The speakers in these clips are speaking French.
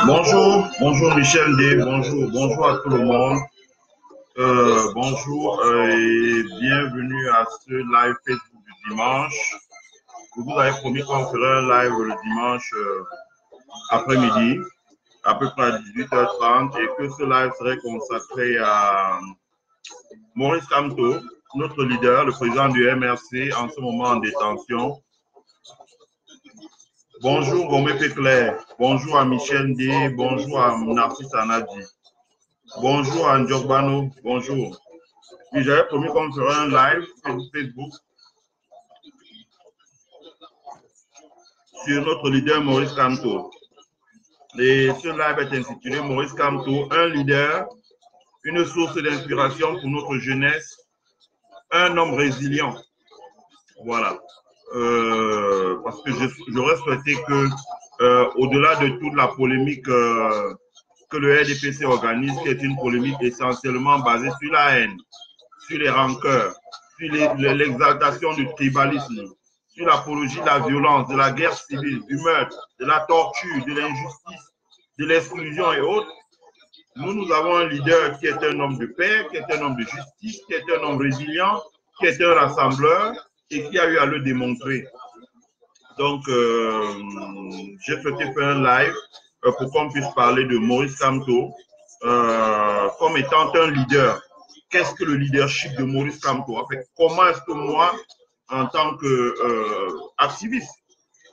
Bonjour, bonjour Michel D, bonjour à tout le monde. Bonjour et bienvenue à ce live Facebook du dimanche. Je vous avais promis qu'on ferait un live le dimanche après-midi, à peu près à 18h30, et que ce live serait consacré à Maurice Kamto, notre leader, le président du MRC, en ce moment en détention. Bonjour Gomé Claire, bonjour à Michel D, bonjour à Narcisse Anadi, bonjour à Ndjogbano, bonjour. Puis j'avais promis qu'on ferait un live sur Facebook sur notre leader Maurice Kamto. Et ce live est intitulé Maurice Kamto, un leader, une source d'inspiration pour notre jeunesse, un homme résilient. Voilà. Parce que j'aurais souhaité que, au-delà de toute la polémique que le RDPC organise, qui est une polémique essentiellement basée sur la haine, sur les rancœurs, sur l'exaltation du tribalisme, sur l'apologie de la violence, de la guerre civile, du meurtre, de la torture, de l'injustice, de l'exclusion et autres, nous avons un leader qui est un homme de paix, qui est un homme de justice, qui est un homme résilient, qui est un rassembleur et qui a eu à le démontrer. Donc, j'ai souhaité faire un live pour qu'on puisse parler de Maurice Kamto comme étant un leader. Qu'est-ce que le leadership de Maurice Kamto? En fait, comment est-ce que moi, en tant qu'activiste,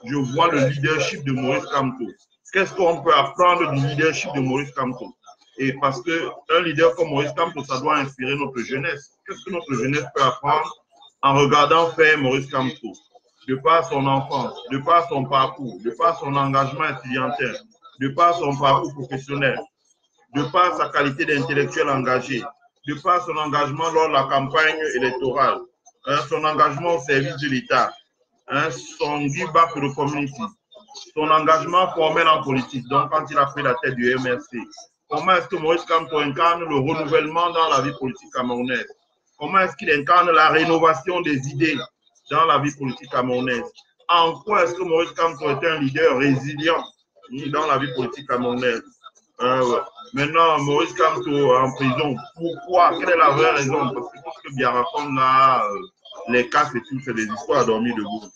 je vois le leadership de Maurice Kamto? Qu'est-ce qu'on peut apprendre du leadership de Maurice Kamto? Et parce qu'un leader comme Maurice Kamto, ça doit inspirer notre jeunesse. Qu'est-ce que notre jeunesse peut apprendre en regardant faire Maurice Kamto? De par son enfance, de par son parcours, de par son engagement étudiantin, de par son parcours professionnel, de par sa qualité d'intellectuel engagé, de par son engagement lors de la campagne électorale, son engagement au service de l'État, son give back to the community, son engagement formel en politique, donc quand il a pris la tête du MRC. Comment est-ce que Maurice Kamto incarne le renouvellement dans la vie politique camerounaise? Comment est-ce qu'il incarne la rénovation des idées dans la vie politique camerounaise? En quoi est-ce que Maurice Kamto est un leader résilient dans la vie politique camerounaise? Maintenant, Maurice Kamto en prison, pourquoi? Quelle est la vraie raison? Parce que tout ce que Bia raconte là, les casses et tout, c'est des histoires à dormir debout.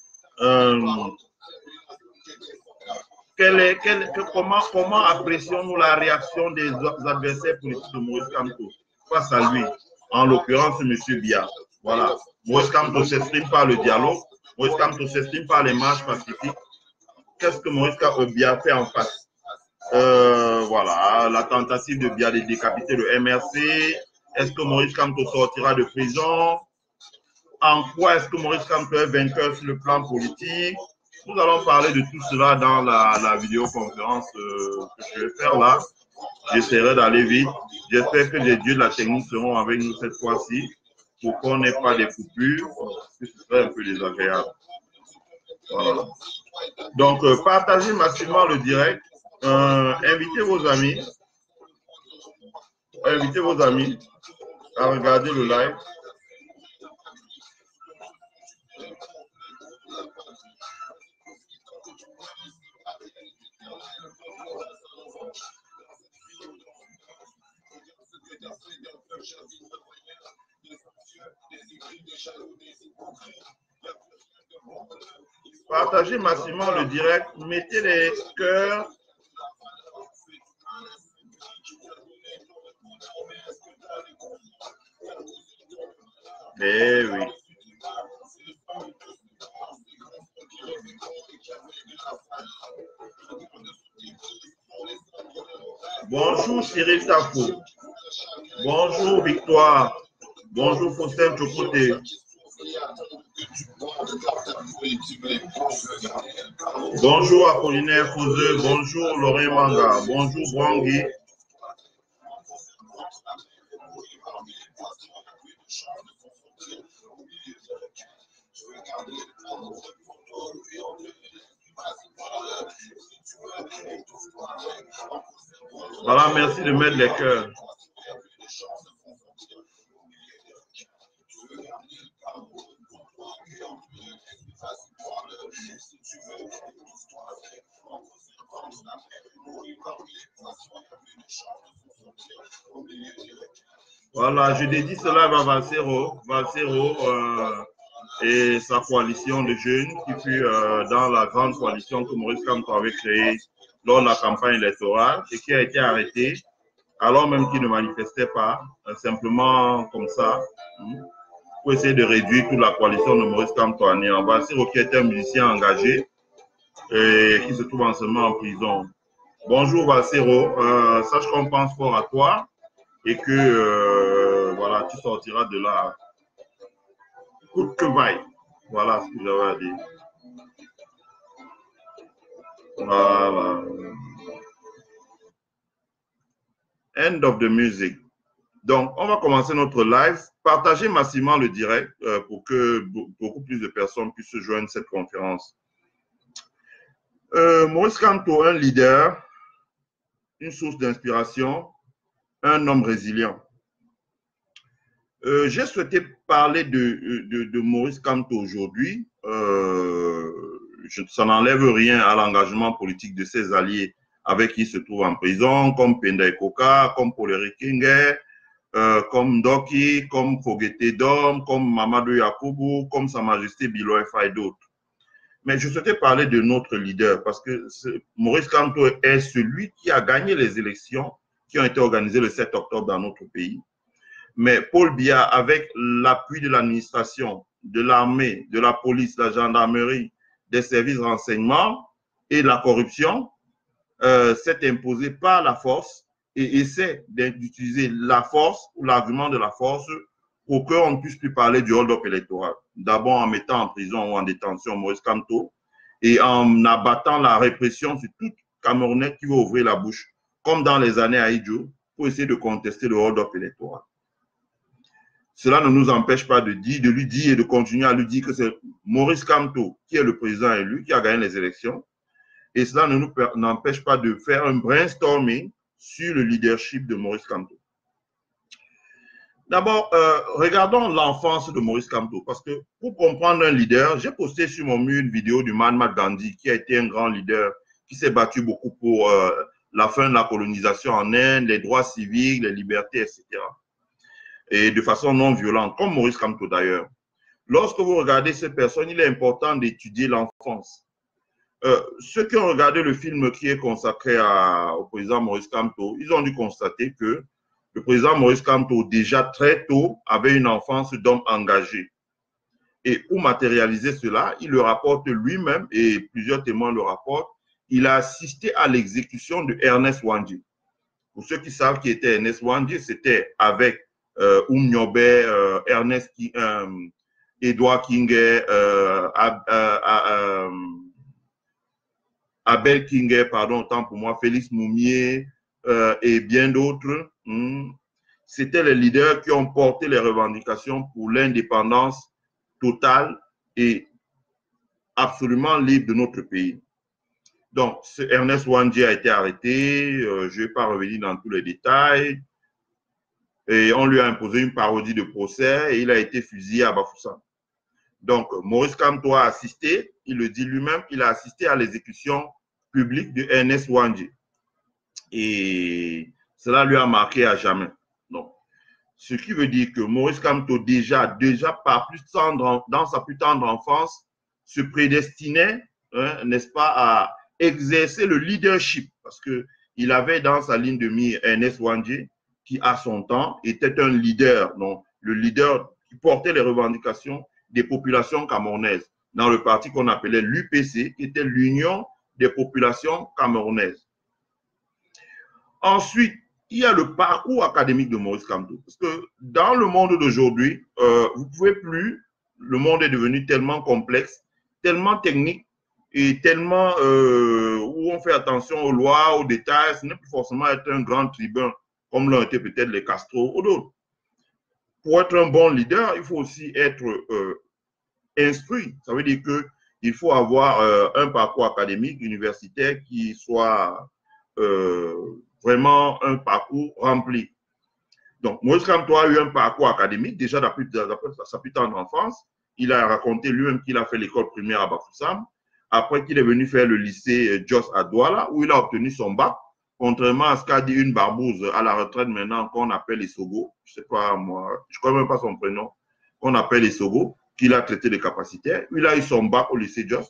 Comment apprécions-nous la réaction des adversaires politiques de Maurice Kamto face à lui, en l'occurrence M. Bia? Voilà. Maurice Kamto s'exprime par le dialogue, Maurice Kamto s'exprime par les marches pacifiques. Qu'est-ce que Maurice Bia fait en face? Voilà, la tentative de Bia de décapiter le MRC. Est-ce que Maurice Kamto sortira de prison? En quoi est-ce que Maurice Kamto est vainqueur sur le plan politique? Nous allons parler de tout cela dans la vidéoconférence que je vais faire là. J'essaierai d'aller vite. J'espère que les dieux de la technique seront avec nous cette fois-ci pour qu'on n'ait pas des coupures, parce que ce serait un peu désagréable. Voilà. Donc, partagez massivement le direct. Invitez vos amis. Invitez vos amis à regarder le live. Partagez massivement le direct, mettez les cœurs. Eh oui. Bonjour Cyril Tafo. Bonjour Victoire. Bonjour Faustin Chokoté. Bonjour Apollinaire Fouzeux. Bonjour Lorraine Manga. Bonjour Brangui. Voilà, merci de mettre les cœurs. Voilà, je dédie cela à Valsero, et sa coalition de jeunes qui fut dans la grande coalition que Maurice Kamto avait créée lors de la campagne électorale et qui a été arrêté alors même qu'il ne manifestait pas, simplement comme ça, pour essayer de réduire toute la coalition de Maurice Kamto à néant. Valsero qui était un musicien engagé et qui se trouve en ce moment en prison. Bonjour Valsero, sache qu'on pense fort à toi et que voilà, tu sortiras de là coûte que vaille. Voilà ce que j'avais à dire. Voilà. End of the music. Donc, on va commencer notre live. Partagez massivement le direct pour que beaucoup plus de personnes puissent se joindre à cette conférence. Maurice Kamto, un leader, une source d'inspiration, un homme résilient. J'ai souhaité parler de Maurice Kamto aujourd'hui. Ça n'enlève rien à l'engagement politique de ses alliés avec qui il se trouve en prison, comme Penda Koka, comme Paul-Éric Kingué, comme Doki, comme Fogete Dom, comme Mamadou Yakoubou, comme Sa Majesté Bilo Fa et d'autres. Mais je souhaitais parler de notre leader parce que Maurice Kamto est celui qui a gagné les élections qui ont été organisées le 7 octobre dans notre pays. Mais Paul Biya, avec l'appui de l'administration, de l'armée, de la police, de la gendarmerie, des services de renseignement et de la corruption, s'est imposé par la force et essaie d'utiliser la force ou l'argument de la force pour qu'on ne puisse plus parler du hold-up électoral. D'abord en mettant en prison ou en détention Maurice Kamto et en abattant la répression sur tout Camerounais qui veut ouvrir la bouche, comme dans les années Aïdjo, pour essayer de contester le hold-up électoral. Cela ne nous empêche pas de lui dire et de continuer à lui dire que c'est Maurice Kamto qui est le président élu, qui a gagné les élections. Et cela ne nous empêche pas de faire un brainstorming sur le leadership de Maurice Kamto. D'abord, regardons l'enfance de Maurice Kamto, parce que pour comprendre un leader, j'ai posté sur mon mur une vidéo du Mahatma Gandhi, qui a été un grand leader, qui s'est battu beaucoup pour la fin de la colonisation en Inde, les droits civiques, les libertés, etc. Et de façon non violente, comme Maurice Kamto d'ailleurs. Lorsque vous regardez ces personnes, il est important d'étudier l'enfance. Ceux qui ont regardé le film qui est consacré au président Maurice Kamto, ils ont dû constater que le président Maurice Kamto, déjà très tôt, avait une enfance d'homme engagé. Et pour matérialiser cela, il le rapporte lui-même, et plusieurs témoins le rapportent, il a assisté à l'exécution de Ernest Wandji. Pour ceux qui savent qui était Ernest Wandji, c'était avec Nyobe, Ernest, Edouard Kingué, Abel Kingué, pardon, autant pour moi, Félix Moumier et bien d'autres. C'était les leaders qui ont porté les revendications pour l'indépendance totale et absolument libre de notre pays. Donc, Ernest Wandji a été arrêté, je ne vais pas revenir dans tous les détails, et on lui a imposé une parodie de procès et il a été fusillé à Bafoussam. Donc, Maurice Kamto a assisté, il le dit lui-même, il a assisté à l'exécution publique de Ernest Wandji. Et cela lui a marqué à jamais. Donc, ce qui veut dire que Maurice Kamto, déjà dans sa plus tendre enfance, se prédestinait, n'est-ce pas, à exercer le leadership. Parce qu'il avait dans sa ligne de mire Ernest Wandji, qui à son temps était un leader, donc le leader qui portait les revendications des populations camerounaises dans le parti qu'on appelait l'UPC, qui était l'Union des populations camerounaises. Ensuite, il y a le parcours académique de Maurice Kamto. Parce que dans le monde d'aujourd'hui, vous ne pouvez plus, le monde est devenu tellement complexe, tellement technique et tellement où on fait attention aux lois, aux détails. Ce n'est plus forcément être un grand tribun comme l'ont été peut-être les Castro ou d'autres. Pour être un bon leader, il faut aussi être instruit. Ça veut dire qu'il faut avoir un parcours académique, universitaire qui soit vraiment un parcours rempli. Donc, Maurice Kamto a eu un parcours académique, déjà depuis sa plus tendre enfance. Il a raconté lui-même qu'il a fait l'école primaire à Bafoussam, après qu'il est venu faire le lycée Jos à Douala, où il a obtenu son bac, contrairement à ce qu'a dit une barbouze à la retraite maintenant qu'on appelle Essogo, je ne sais pas moi, je ne connais même pas son prénom, qu'on appelle Essogo, qu'il a traité de capacitaire. Il a eu son bac au lycée Jos.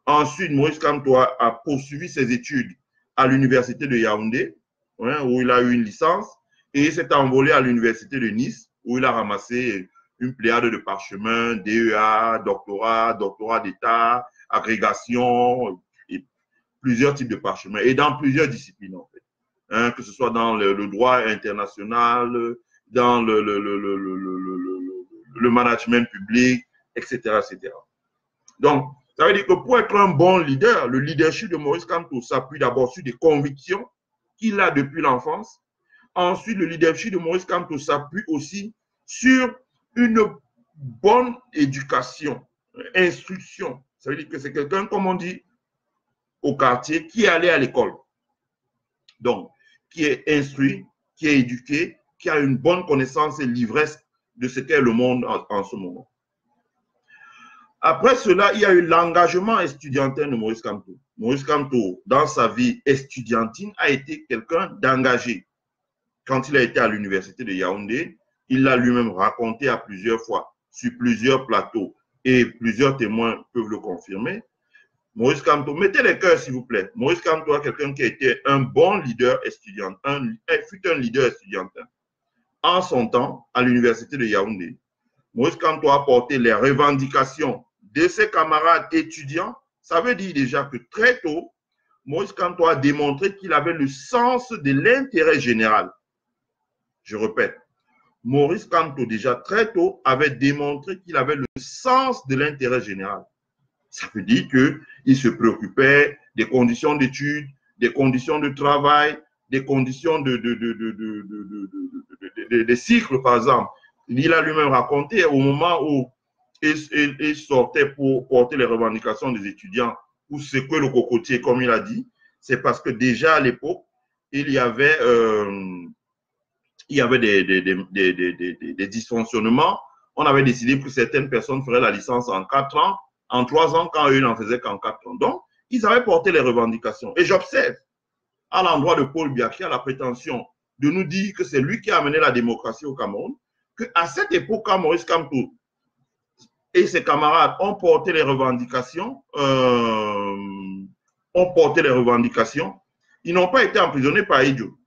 Ensuite, Maurice Kamto a poursuivi ses études à l'université de Yaoundé, hein, où il a eu une licence, et il s'est envolé à l'université de Nice, où il a ramassé une pléiade de parchemins, DEA, doctorat d'État, agrégation, et plusieurs types de parchemins, et dans plusieurs disciplines, en fait. Hein, que ce soit dans le droit international, dans le management public, etc., etc. Donc, ça veut dire que pour être un bon leader, le leadership de Maurice Kamto s'appuie d'abord sur des convictions qu'il a depuis l'enfance. Ensuite, le leadership de Maurice Kamto s'appuie aussi sur une bonne éducation, instruction. Ça veut dire que c'est quelqu'un, comme on dit au quartier, qui est allé à l'école. Donc, qui est instruit, qui est éduqué, qui a une bonne connaissance et l'ivresse de ce qu'est le monde en ce moment. Après cela, il y a eu l'engagement estudiantin de Maurice Kamto. Maurice Kamto, dans sa vie estudiantine, a été quelqu'un d'engagé. Quand il a été à l'université de Yaoundé, il l'a lui-même raconté à plusieurs fois, sur plusieurs plateaux, et plusieurs témoins peuvent le confirmer. Maurice Kamto, mettez les cœurs s'il vous plaît. Maurice Kamto est quelqu'un qui a été un bon leader estudiantin, fut un leader estudiantin. En son temps, à l'université de Yaoundé, Maurice Kamto a porté les revendications de ses camarades étudiants. Ça veut dire déjà que très tôt, Maurice Kamto a démontré qu'il avait le sens de l'intérêt général. Je répète, Maurice Kamto déjà très tôt avait démontré qu'il avait le sens de l'intérêt général. Ça veut dire qu'il se préoccupait des conditions d'études, des conditions de travail, des conditions des cycles, par exemple. Il a lui-même raconté au moment où il sortait pour porter les revendications des étudiants ou secouer le cocotier, comme il a dit, c'est parce que déjà à l'époque, il y avait des dysfonctionnements. On avait décidé que certaines personnes feraient la licence en 4 ans, en 3 ans, quand eux n'en faisaient qu'en 4 ans. Donc, ils avaient porté les revendications. Et j'observe, à l'endroit de Paul Biya, qui a la prétention de nous dire que c'est lui qui a amené la démocratie au Cameroun, qu'à cette époque, quand Maurice Kamto et ses camarades ont porté les revendications, ils n'ont pas été emprisonnés par Aïdjo.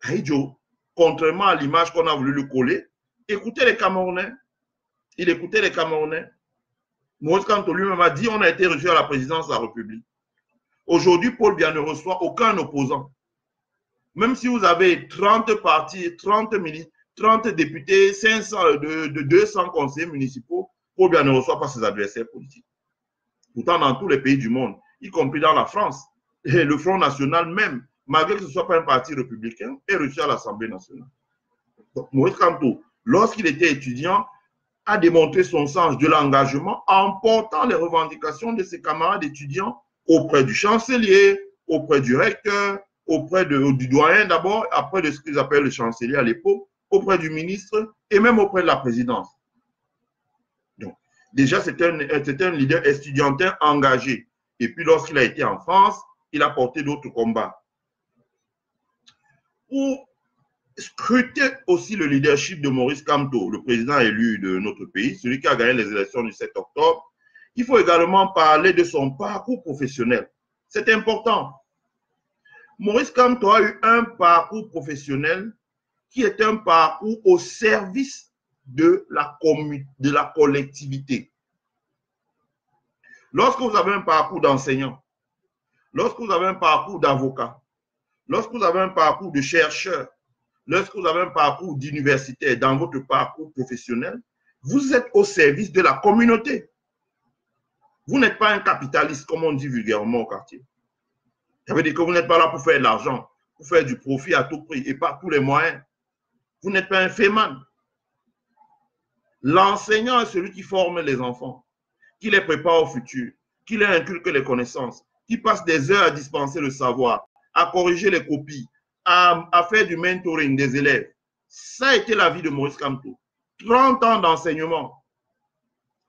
Aïdjo, contrairement à l'image qu'on a voulu lui coller, écoutez les Camerounais. Il écoutait les Camerounais. Maurice Kamto lui-même a dit on a été reçu à la présidence de la République. Aujourd'hui, Paul Biya ne reçoit aucun opposant. Même si vous avez 30 partis, 30 députés, 200 conseillers municipaux, Paul Biya ne reçoit pas ses adversaires politiques. Pourtant, dans tous les pays du monde, y compris dans la France, et le Front National même, malgré que ce ne soit pas un parti républicain, est reçu à l'Assemblée nationale. Donc, Maurice Kamto, lorsqu'il était étudiant, a démontré son sens de l'engagement en portant les revendications de ses camarades étudiants auprès du chancelier, auprès du recteur, auprès du doyen d'abord, après de ce qu'ils appellent le chancelier à l'époque, auprès du ministre et même auprès de la présidence. Donc, déjà, c'était un leader estudiantin engagé. Et puis, lorsqu'il a été en France, il a porté d'autres combats. Pour scruter aussi le leadership de Maurice Kamto, le président élu de notre pays, celui qui a gagné les élections du 7 octobre, il faut également parler de son parcours professionnel. C'est important. Maurice Kamto a eu un parcours professionnel qui est un parcours au service de la collectivité. Lorsque vous avez un parcours d'enseignant, lorsque vous avez un parcours d'avocat, lorsque vous avez un parcours de chercheur, lorsque vous avez un parcours d'universitaire dans votre parcours professionnel, vous êtes au service de la communauté. Vous n'êtes pas un capitaliste, comme on dit vulgairement au quartier. Ça veut dire que vous n'êtes pas là pour faire de l'argent, pour faire du profit à tout prix et par tous les moyens. Vous n'êtes pas un féman. L'enseignant est celui qui forme les enfants, qui les prépare au futur, qui leur inculque les connaissances, qui passe des heures à dispenser le savoir, à corriger les copies, à faire du mentoring des élèves. Ça a été la vie de Maurice Kamto. 30 ans d'enseignement,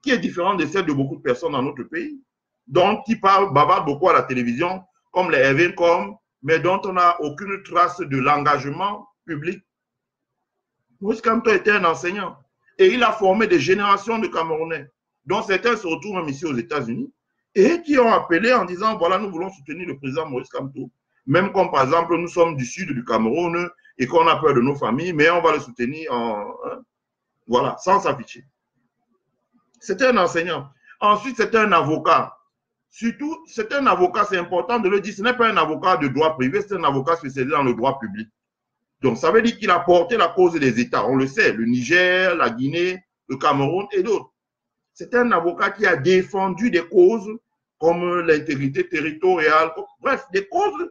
qui est différent de celle de beaucoup de personnes dans notre pays, dont qui bavardent beaucoup à la télévision, comme les Evencom, mais dont on n'a aucune trace de l'engagement public. Maurice Kamto était un enseignant et il a formé des générations de Camerounais, dont certains se retrouvent même ici aux États-Unis, et qui ont appelé en disant, voilà, nous voulons soutenir le président Maurice Kamto. Même comme, par exemple, nous sommes du sud du Cameroun et qu'on a peur de nos familles, mais on va le soutenir voilà, sans s'afficher. C'était un enseignant. Ensuite, c'était un avocat. Surtout, c'est un avocat, c'est important de le dire, ce n'est pas un avocat de droit privé, c'est un avocat spécialisé dans le droit public. Donc, ça veut dire qu'il a porté la cause des États. On le sait, le Niger, la Guinée, le Cameroun et d'autres. C'est un avocat qui a défendu des causes comme l'intégrité territoriale, bref, des causes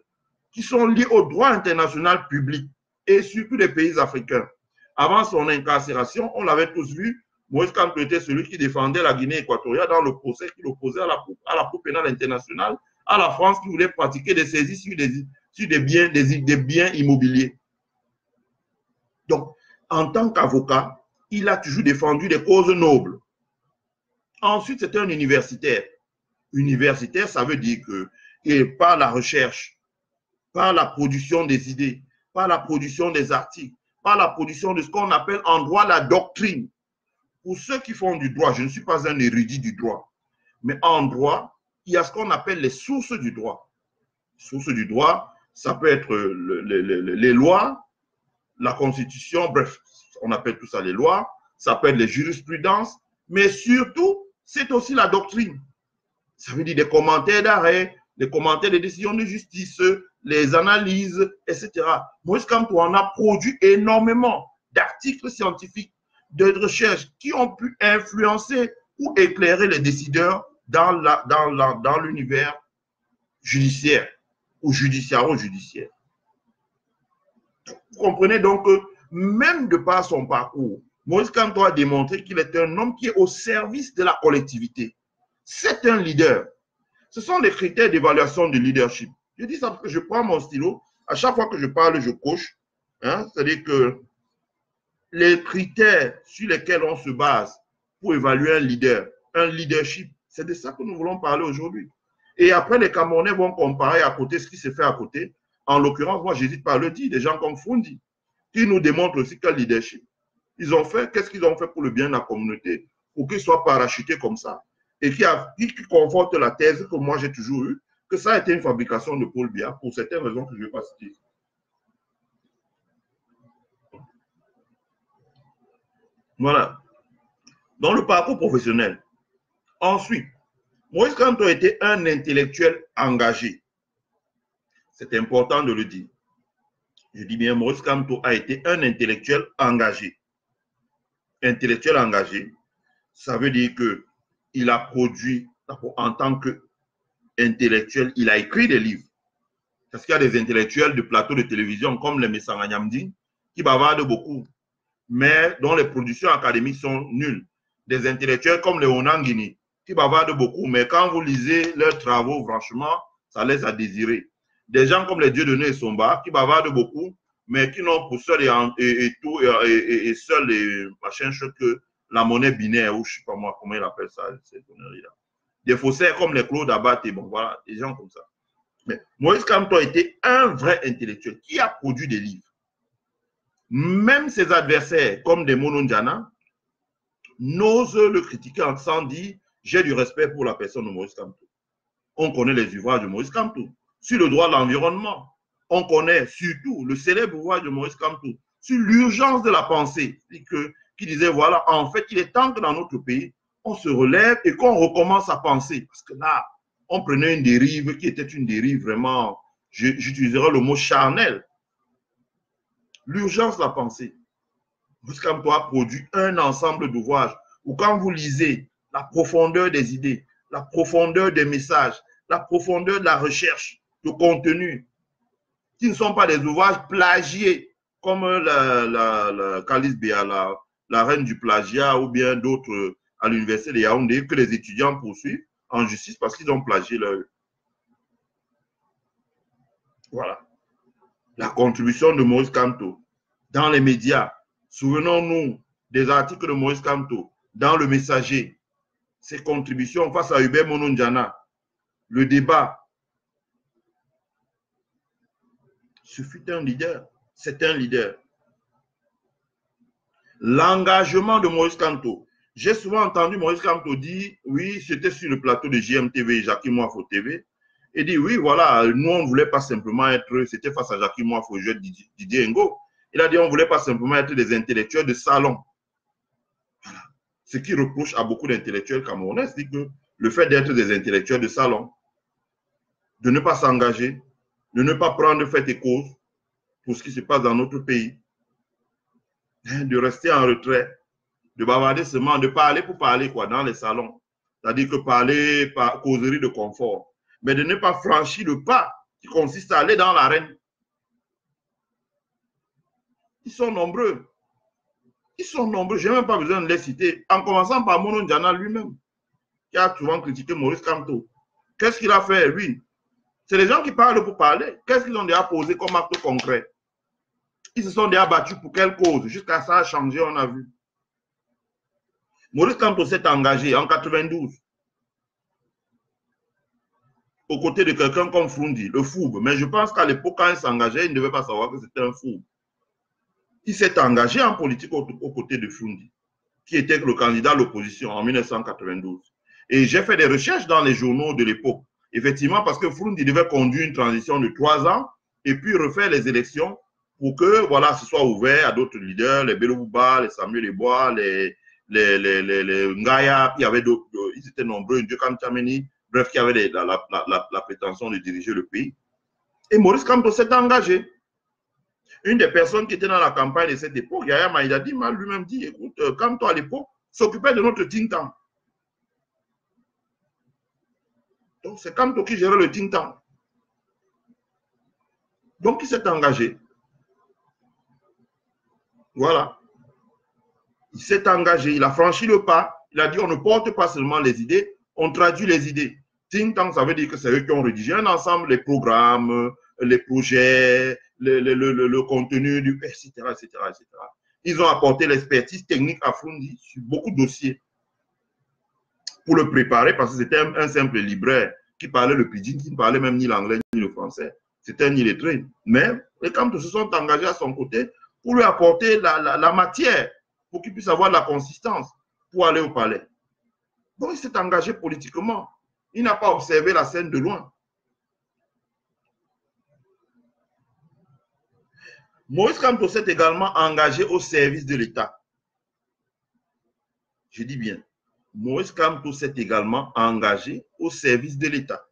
qui sont liées au droit international public et surtout des pays africains. Avant son incarcération, on l'avait tous vu, Maurice Kamto était celui qui défendait la Guinée équatoriale dans le procès qu'il opposait à la Cour pénale internationale, à la France qui voulait pratiquer des saisies sur des biens immobiliers. Donc, en tant qu'avocat, il a toujours défendu des causes nobles. Ensuite, c'était un universitaire. Universitaire, ça veut dire que par la recherche, par la production des idées, par la production des articles, par la production de ce qu'on appelle en droit la doctrine. Pour ceux qui font du droit, je ne suis pas un érudit du droit, mais en droit, il y a ce qu'on appelle les sources du droit. Les sources du droit, ça peut être les lois, la Constitution, bref, on appelle tout ça les lois, ça peut être les jurisprudences, mais surtout, c'est aussi la doctrine. Ça veut dire des commentaires d'arrêt, des commentaires de décisions de justice, les analyses, etc. Maurice Kamto en a produit énormément d'articles scientifiques, de recherches qui ont pu influencer ou éclairer les décideurs dans l'univers judiciaire ou judiciaire. Vous comprenez donc que même de par son parcours, Maurice Kamto a démontré qu'il est un homme qui est au service de la collectivité. C'est un leader. Ce sont les critères d'évaluation du leadership. Je dis ça parce que je prends mon stylo. À chaque fois que je parle, je coche. C'est-à-dire que les critères sur lesquels on se base pour évaluer un leadership, c'est de ça que nous voulons parler aujourd'hui. Et après, les Camerounais vont comparer à côté ce qui se fait à côté. En l'occurrence, moi, j'hésite pas à le dire, des gens comme Fundi, qui nous démontrent aussi quel leadership ils ont fait, qu'est-ce qu'ils ont fait pour le bien de la communauté, pour qu'ils soient parachutés comme ça. Et qui conforte la thèse que moi j'ai toujours eue, que ça a été une fabrication de Paul Biya, pour certaines raisons que je ne vais pas citer. Voilà. Dans le parcours professionnel. Ensuite, Maurice Kamto était un intellectuel engagé. C'est important de le dire. Je dis bien, Maurice Kamto a été un intellectuel engagé. Intellectuel engagé, ça veut dire qu'il a produit, en tant qu'intellectuel, il a écrit des livres. Parce qu'il y a des intellectuels de plateaux de télévision comme les Messanga Nyamdi qui bavardent beaucoup, mais dont les productions académiques sont nulles. Des intellectuels comme les Onangini qui bavardent beaucoup, mais quand vous lisez leurs travaux, franchement, ça laisse à désirer. Des gens comme les Dieudonné et Somba qui bavardent beaucoup, mais qui n'ont pour seul et seul et machin chose que la monnaie binaire, ou je ne sais pas moi comment il appelle ça, cette connerie-là. Des faussaires comme les Claude Abate, bon voilà, des gens comme ça. Mais Maurice Kamto était un vrai intellectuel qui a produit des livres. Même ses adversaires, comme des Monondiana, n'osent le critiquer sans dire « j'ai du respect pour la personne de Maurice Kamto ». On connaît les ouvrages de Maurice Kamto. Sur le droit de l'environnement, on connaît surtout le célèbre ouvrage de Maurice Kamto sur l'urgence de la pensée, qui disait, voilà, en fait, il est temps que dans notre pays, on se relève et qu'on recommence à penser. Parce que là, on prenait une dérive qui était une dérive vraiment, j'utiliserai le mot charnel. L'urgence de la pensée. Maurice Kamto a produit un ensemble d'ouvrages où quand vous lisez la profondeur des idées, la profondeur des messages, la profondeur de la recherche, de contenu, qui ne sont pas des ouvrages plagiés, comme la Calice Béa, la reine du plagiat, ou bien d'autres à l'université de Yaoundé, que les étudiants poursuivent en justice parce qu'ils ont plagié leur. Voilà. La contribution de Maurice Kamto dans les médias. Souvenons-nous des articles de Maurice Kamto dans Le Messager. Ses contributions face à Hubert Monondiana. Le débat. Ce fut un leader. C'est un leader. L'engagement de Maurice Kamto. J'ai souvent entendu Maurice Kamto dire, oui, c'était sur le plateau de JMTV, Jackie Moifo TV, et dit, oui, voilà, nous, on ne voulait pas simplement être, c'était face à Jackie Moifo, Didier Ngo. Il a dit, on ne voulait pas simplement être des intellectuels de salon. Voilà. Ce qui reproche à beaucoup d'intellectuels camerounais, c'est que le fait d'être des intellectuels de salon, de ne pas s'engager, de ne pas prendre fait et cause pour ce qui se passe dans notre pays, de rester en retrait, de bavarder seulement, de parler pour parler quoi, dans les salons. C'est-à-dire que parler par causerie de confort. Mais de ne pas franchir le pas qui consiste à aller dans l'arène. Ils sont nombreux. Ils sont nombreux. Je n'ai même pas besoin de les citer. En commençant par Monondiana lui-même, qui a souvent critiqué Maurice Kamto. Qu'est-ce qu'il a fait, lui? C'est les gens qui parlent pour parler. Qu'est-ce qu'ils ont déjà posé comme acte concret? Ils se sont déjà battus pour quelle cause? Jusqu'à ça a changé, on a vu. Maurice Kamto s'est engagé en 92 aux côtés de quelqu'un comme Frundi, le Foub. Mais je pense qu'à l'époque, quand il s'engageait, il ne devait pas savoir que c'était un Foub. Il s'est engagé en politique aux côtés de Frundi, qui était le candidat à l'opposition en 1992. Et j'ai fait des recherches dans les journaux de l'époque. Effectivement, parce que Frundi devait conduire une transition de 3 ans et puis refaire les élections pour que voilà, ce soit ouvert à d'autres leaders, les Belouba, les Samuel Ebois, les Ngaya, il y avait d'autres, ils étaient nombreux, Ndjokam Tchameni, bref, qui avaient la prétention de diriger le pays. Et Maurice Kamto s'est engagé. Une des personnes qui était dans la campagne de cette époque, Yaya Maïdadi, m'a lui-même dit, écoute, Kamto à l'époque s'occupait de notre think tank. Donc c'est Kamto qui gérait le think tank. Donc il s'est engagé. Voilà. Il s'est engagé, il a franchi le pas. Il a dit, on ne porte pas seulement les idées, on traduit les idées. Think tank, ça veut dire que c'est eux qui ont rédigé un ensemble, les programmes, les projets, le contenu, etc., etc., etc. Ils ont apporté l'expertise technique à Frundi sur beaucoup de dossiers pour le préparer, parce que c'était un simple libraire qui parlait le pidgin, qui ne parlait même ni l'anglais ni le français. C'était un illettré. Mais les Kamto se sont engagés à son côté pour lui apporter la matière, pour qu'il puisse avoir de la consistance pour aller au palais. Donc, il s'est engagé politiquement. Il n'a pas observé la scène de loin. Maurice Kamto s'est également engagé au service de l'État. Je dis bien, Maurice Kamto s'est également engagé au service de l'État.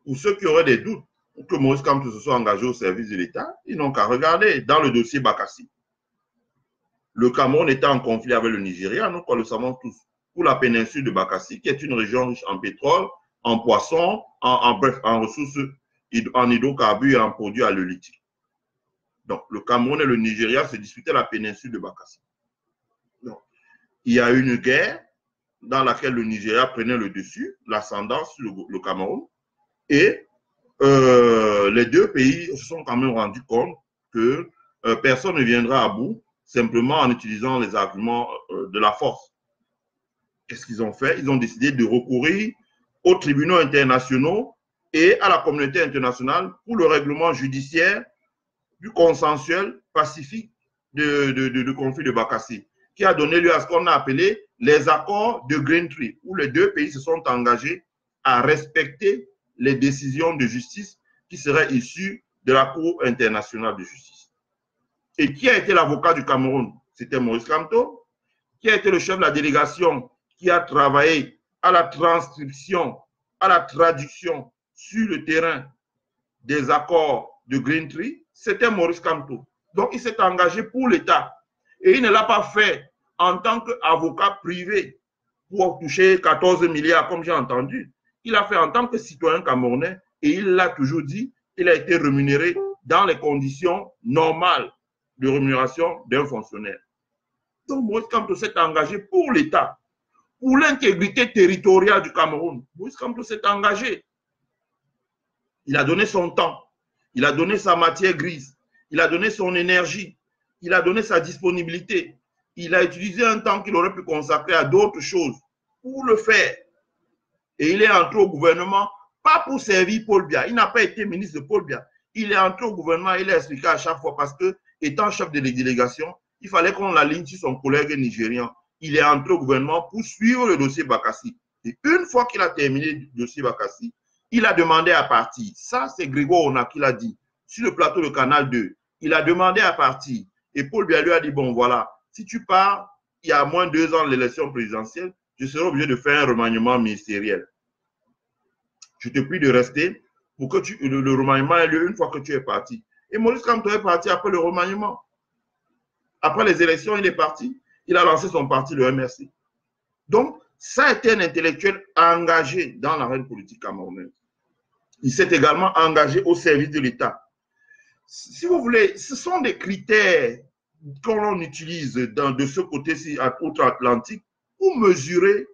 Pour ceux qui auraient des doutes que Maurice Kamto se soit engagé au service de l'État, ils n'ont qu'à regarder dans le dossier Bakassi. Le Cameroun était en conflit avec le Nigeria, nous le savons tous, pour la péninsule de Bakassi, qui est une région riche en pétrole, en poissons, bref, en ressources, en hydrocarbures et en produits halieutiques. Donc, le Cameroun et le Nigeria se disputaient la péninsule de Bakassi. Donc, il y a eu une guerre dans laquelle le Nigeria prenait le dessus, l'ascendance sur le Cameroun, et les deux pays se sont quand même rendus compte que personne ne viendra à bout simplement en utilisant les arguments de la force. Qu'est-ce qu'ils ont fait? Ils ont décidé de recourir aux tribunaux internationaux et à la communauté internationale pour le règlement judiciaire du consensuel pacifique de conflit de Bakassi, qui a donné lieu à ce qu'on a appelé les accords de Green Tree, où les deux pays se sont engagés à respecter les décisions de justice qui seraient issues de la Cour internationale de justice. Et qui a été l'avocat du Cameroun? C'était Maurice Kamto. Qui a été le chef de la délégation qui a travaillé à la transcription, à la traduction sur le terrain des accords de Green Tree? C'était Maurice Kamto. Donc, il s'est engagé pour l'État. Et il ne l'a pas fait en tant qu'avocat privé pour toucher 14 milliards, comme j'ai entendu. Il l'a fait en tant que citoyen camerounais et il l'a toujours dit, il a été rémunéré dans les conditions normales de rémunération d'un fonctionnaire. Donc, Maurice Kamto s'est engagé pour l'État, pour l'intégrité territoriale du Cameroun. Maurice Kamto s'est engagé. Il a donné son temps. Il a donné sa matière grise. Il a donné son énergie. Il a donné sa disponibilité. Il a utilisé un temps qu'il aurait pu consacrer à d'autres choses pour le faire. Et il est entré au gouvernement, pas pour servir Paul Biya. Il n'a pas été ministre de Paul Biya. Il est entré au gouvernement, il a expliqué à chaque fois parce que, étant chef de délégation, il fallait qu'on l'aligne sur son collègue nigérian. Il est entré au gouvernement pour suivre le dossier Bakassi. Et une fois qu'il a terminé le dossier Bakassi, il a demandé à partir. Ça, c'est Grégoire Ona qui l'a dit. Sur le plateau de Canal 2, il a demandé à partir. Et Paul Biya lui a dit, bon, voilà, si tu pars, il y a moins de 2 ans de l'élection présidentielle, je serai obligé de faire un remaniement ministériel. Je te prie de rester pour que le remaniement ait lieu une fois que tu es parti. Et Maurice Kamto est parti après le remaniement. Après les élections, il est parti. Il a lancé son parti, le MRC. Donc, ça a été un intellectuel engagé dans l'arène politique camerounaise. Il s'est également engagé au service de l'État. Si vous voulez, ce sont des critères qu'on utilise de ce côté-ci, outre-Atlantique, pour mesurer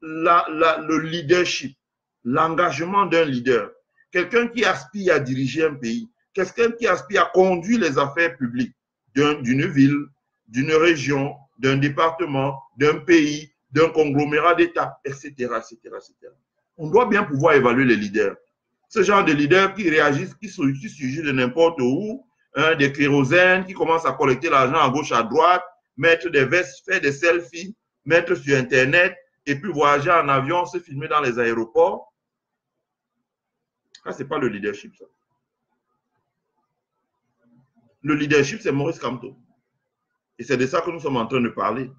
le leadership, l'engagement d'un leader. Quelqu'un qui aspire à diriger un pays, quelqu'un qui aspire à conduire les affaires publiques d'une ville, d'une région, d'un département, d'un pays, d'un conglomérat d'États, etc., etc., etc. On doit bien pouvoir évaluer les leaders. Ce genre de leaders qui réagissent, qui surgissent de n'importe où, hein, des kérosènes, qui commencent à collecter l'argent à gauche, à droite, mettre des vestes, faire des selfies, mettre sur Internet, et puis voyager en avion, se filmer dans les aéroports. Ça, ce n'est pas le leadership, ça. Le leadership, c'est Maurice Kamto. Et c'est de ça que nous sommes en train de parler.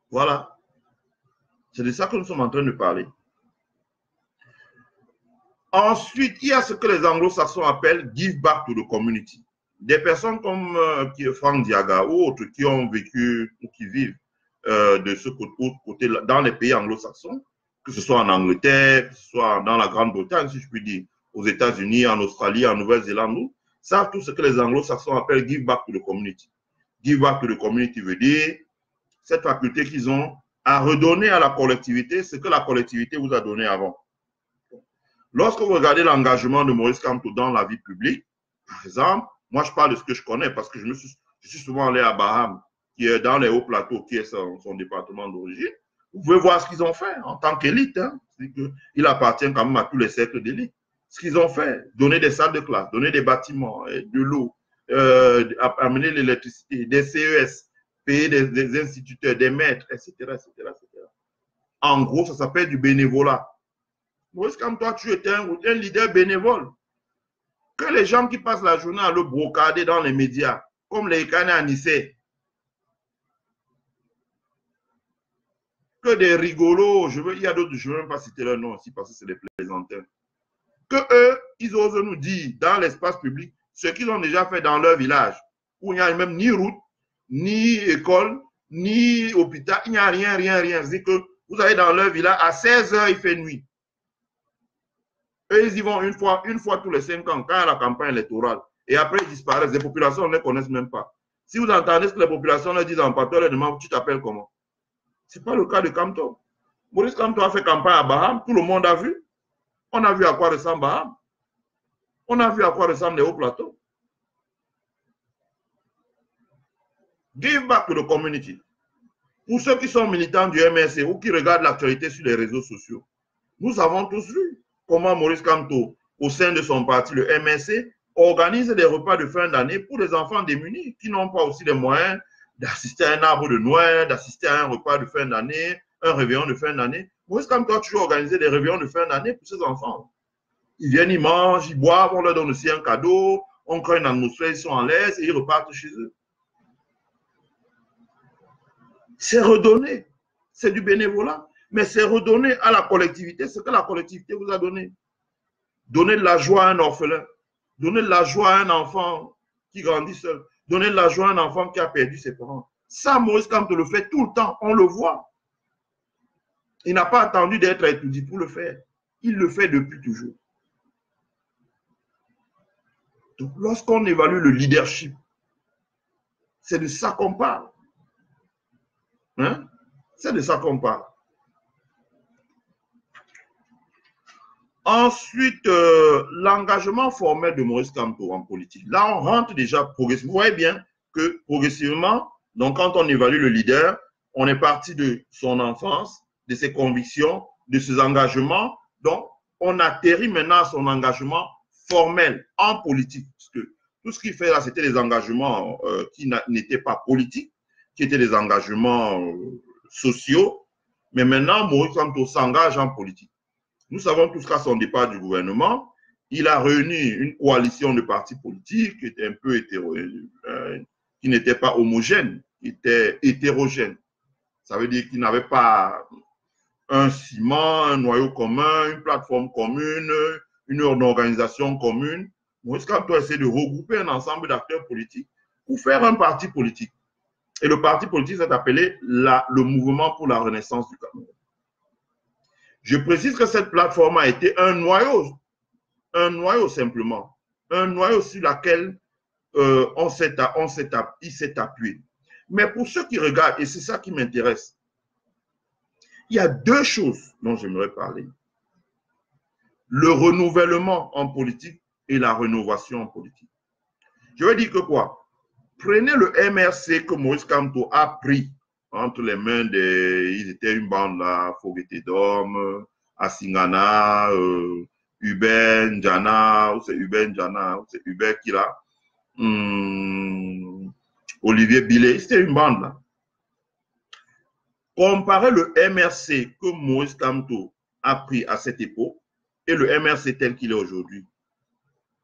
Voilà. C'est de ça que nous sommes en train de parler. Ensuite, il y a ce que les anglo-saxons appellent give back to the community. Des personnes comme Frank Diaga ou autres qui ont vécu ou qui vivent de ce côté dans les pays anglo-saxons, que ce soit en Angleterre, que ce soit dans la Grande-Bretagne, si je puis dire, aux États-Unis, en Australie, en Nouvelle-Zélande, savent tout ce que les anglo-saxons appellent give back to the community. Give back to the community veut dire cette faculté qu'ils ont à redonner à la collectivité ce que la collectivité vous a donné avant. Lorsque vous regardez l'engagement de Maurice Kamto dans la vie publique, par exemple, moi je parle de ce que je connais parce que je suis souvent allé à Baham, qui est dans les hauts plateaux, qui est son département d'origine. Vous pouvez voir ce qu'ils ont fait en tant qu'élite. Hein. Il appartient quand même à tous les cercles d'élite. Ce qu'ils ont fait, donner des salles de classe, donner des bâtiments, de l'eau, amener l'électricité, des CES, payer des instituteurs, des maîtres, etc., etc., etc. En gros, ça s'appelle du bénévolat. Maurice Kamto, tu étais un leader bénévole. Que les gens qui passent la journée à le brocader dans les médias, comme les Canets à Nice, que des rigolos, il y a d'autres, je ne vais même pas citer leur nom aussi parce que c'est des plaisantins, que eux, ils osent nous dire dans l'espace public ce qu'ils ont déjà fait dans leur village, où il n'y a même ni route, ni école, ni hôpital, il n'y a rien, rien, rien. C'est que vous allez dans leur village, à 16 h, il fait nuit. Eux, ils y vont une fois tous les 5 ans, quand il y a la campagne électorale. Et après, ils disparaissent. Les populations ne les connaissent même pas. Si vous entendez ce que les populations leur disent en patois, leur demandent, tu t'appelles comment? Ce n'est pas le cas de Kamto. Maurice Kamto a fait campagne à Baham, tout le monde a vu. On a vu à quoi ressemble Baham. On a vu à quoi ressemblent les hauts plateaux. Give back to the community. Pour ceux qui sont militants du MRC ou qui regardent l'actualité sur les réseaux sociaux, nous avons tous vu comment Maurice Kamto, au sein de son parti, le MRC, organise des repas de fin d'année pour les enfants démunis qui n'ont pas aussi les moyens d'assister à un arbre de Noël, d'assister à un repas de fin d'année, un réveillon de fin d'année. Maurice Kamto a toujours organisé des réveillons de fin d'année pour ces enfants. Ils viennent, ils mangent, ils boivent, on leur donne aussi un cadeau, on crée une atmosphère, ils sont en l'aise et ils repartent chez eux. C'est redonné, c'est du bénévolat, mais c'est redonner à la collectivité ce que la collectivité vous a donné. Donner de la joie à un orphelin, donner de la joie à un enfant qui grandit seul, donner de la joie à un enfant qui a perdu ses parents. Ça, Maurice Kamto le fait tout le temps, on le voit. Il n'a pas attendu d'être étudié pour le faire. Il le fait depuis toujours. Donc, lorsqu'on évalue le leadership, c'est de ça qu'on parle. Hein? C'est de ça qu'on parle. Ensuite, l'engagement formel de Maurice Kamto en politique. Là, on rentre déjà progressivement. Vous voyez bien que progressivement, donc quand on évalue le leader, on est parti de son enfance, de ses convictions, de ses engagements. Donc, on atterrit maintenant à son engagement formel en politique. Parce que tout ce qu'il fait là, c'était des engagements qui n'étaient pas politiques, qui étaient des engagements sociaux. Mais maintenant, Maurice Kamto s'engage en politique. Nous savons tous qu'à son départ du gouvernement, il a réuni une coalition de partis politiques qui était un peu qui n'était pas homogène, qui était hétérogène. Ça veut dire qu'il n'avait pas un ciment, un noyau commun, une plateforme commune, une organisation commune. Maurice Kamto a essayé de regrouper un ensemble d'acteurs politiques pour faire un parti politique. Et le parti politique s'est appelé le Mouvement pour la Renaissance du Cameroun. Je précise que cette plateforme a été un noyau simplement, un noyau sur lequel il s'est appuyé. Mais pour ceux qui regardent, et c'est ça qui m'intéresse, il y a deux choses dont j'aimerais parler. Le renouvellement en politique et la rénovation en politique. Je veux dire que quoi? Prenez le MRC que Maurice Kamto a pris entre les mains ils étaient une bande là, Fogueté d'Homme, Asingana, Hubert Njana, ou c'est Hubert Njana, ou c'est Hubert qui là, Olivier Billet, c'était une bande là. Comparez le MRC que Maurice Kamto a pris à cette époque et le MRC tel qu'il est aujourd'hui,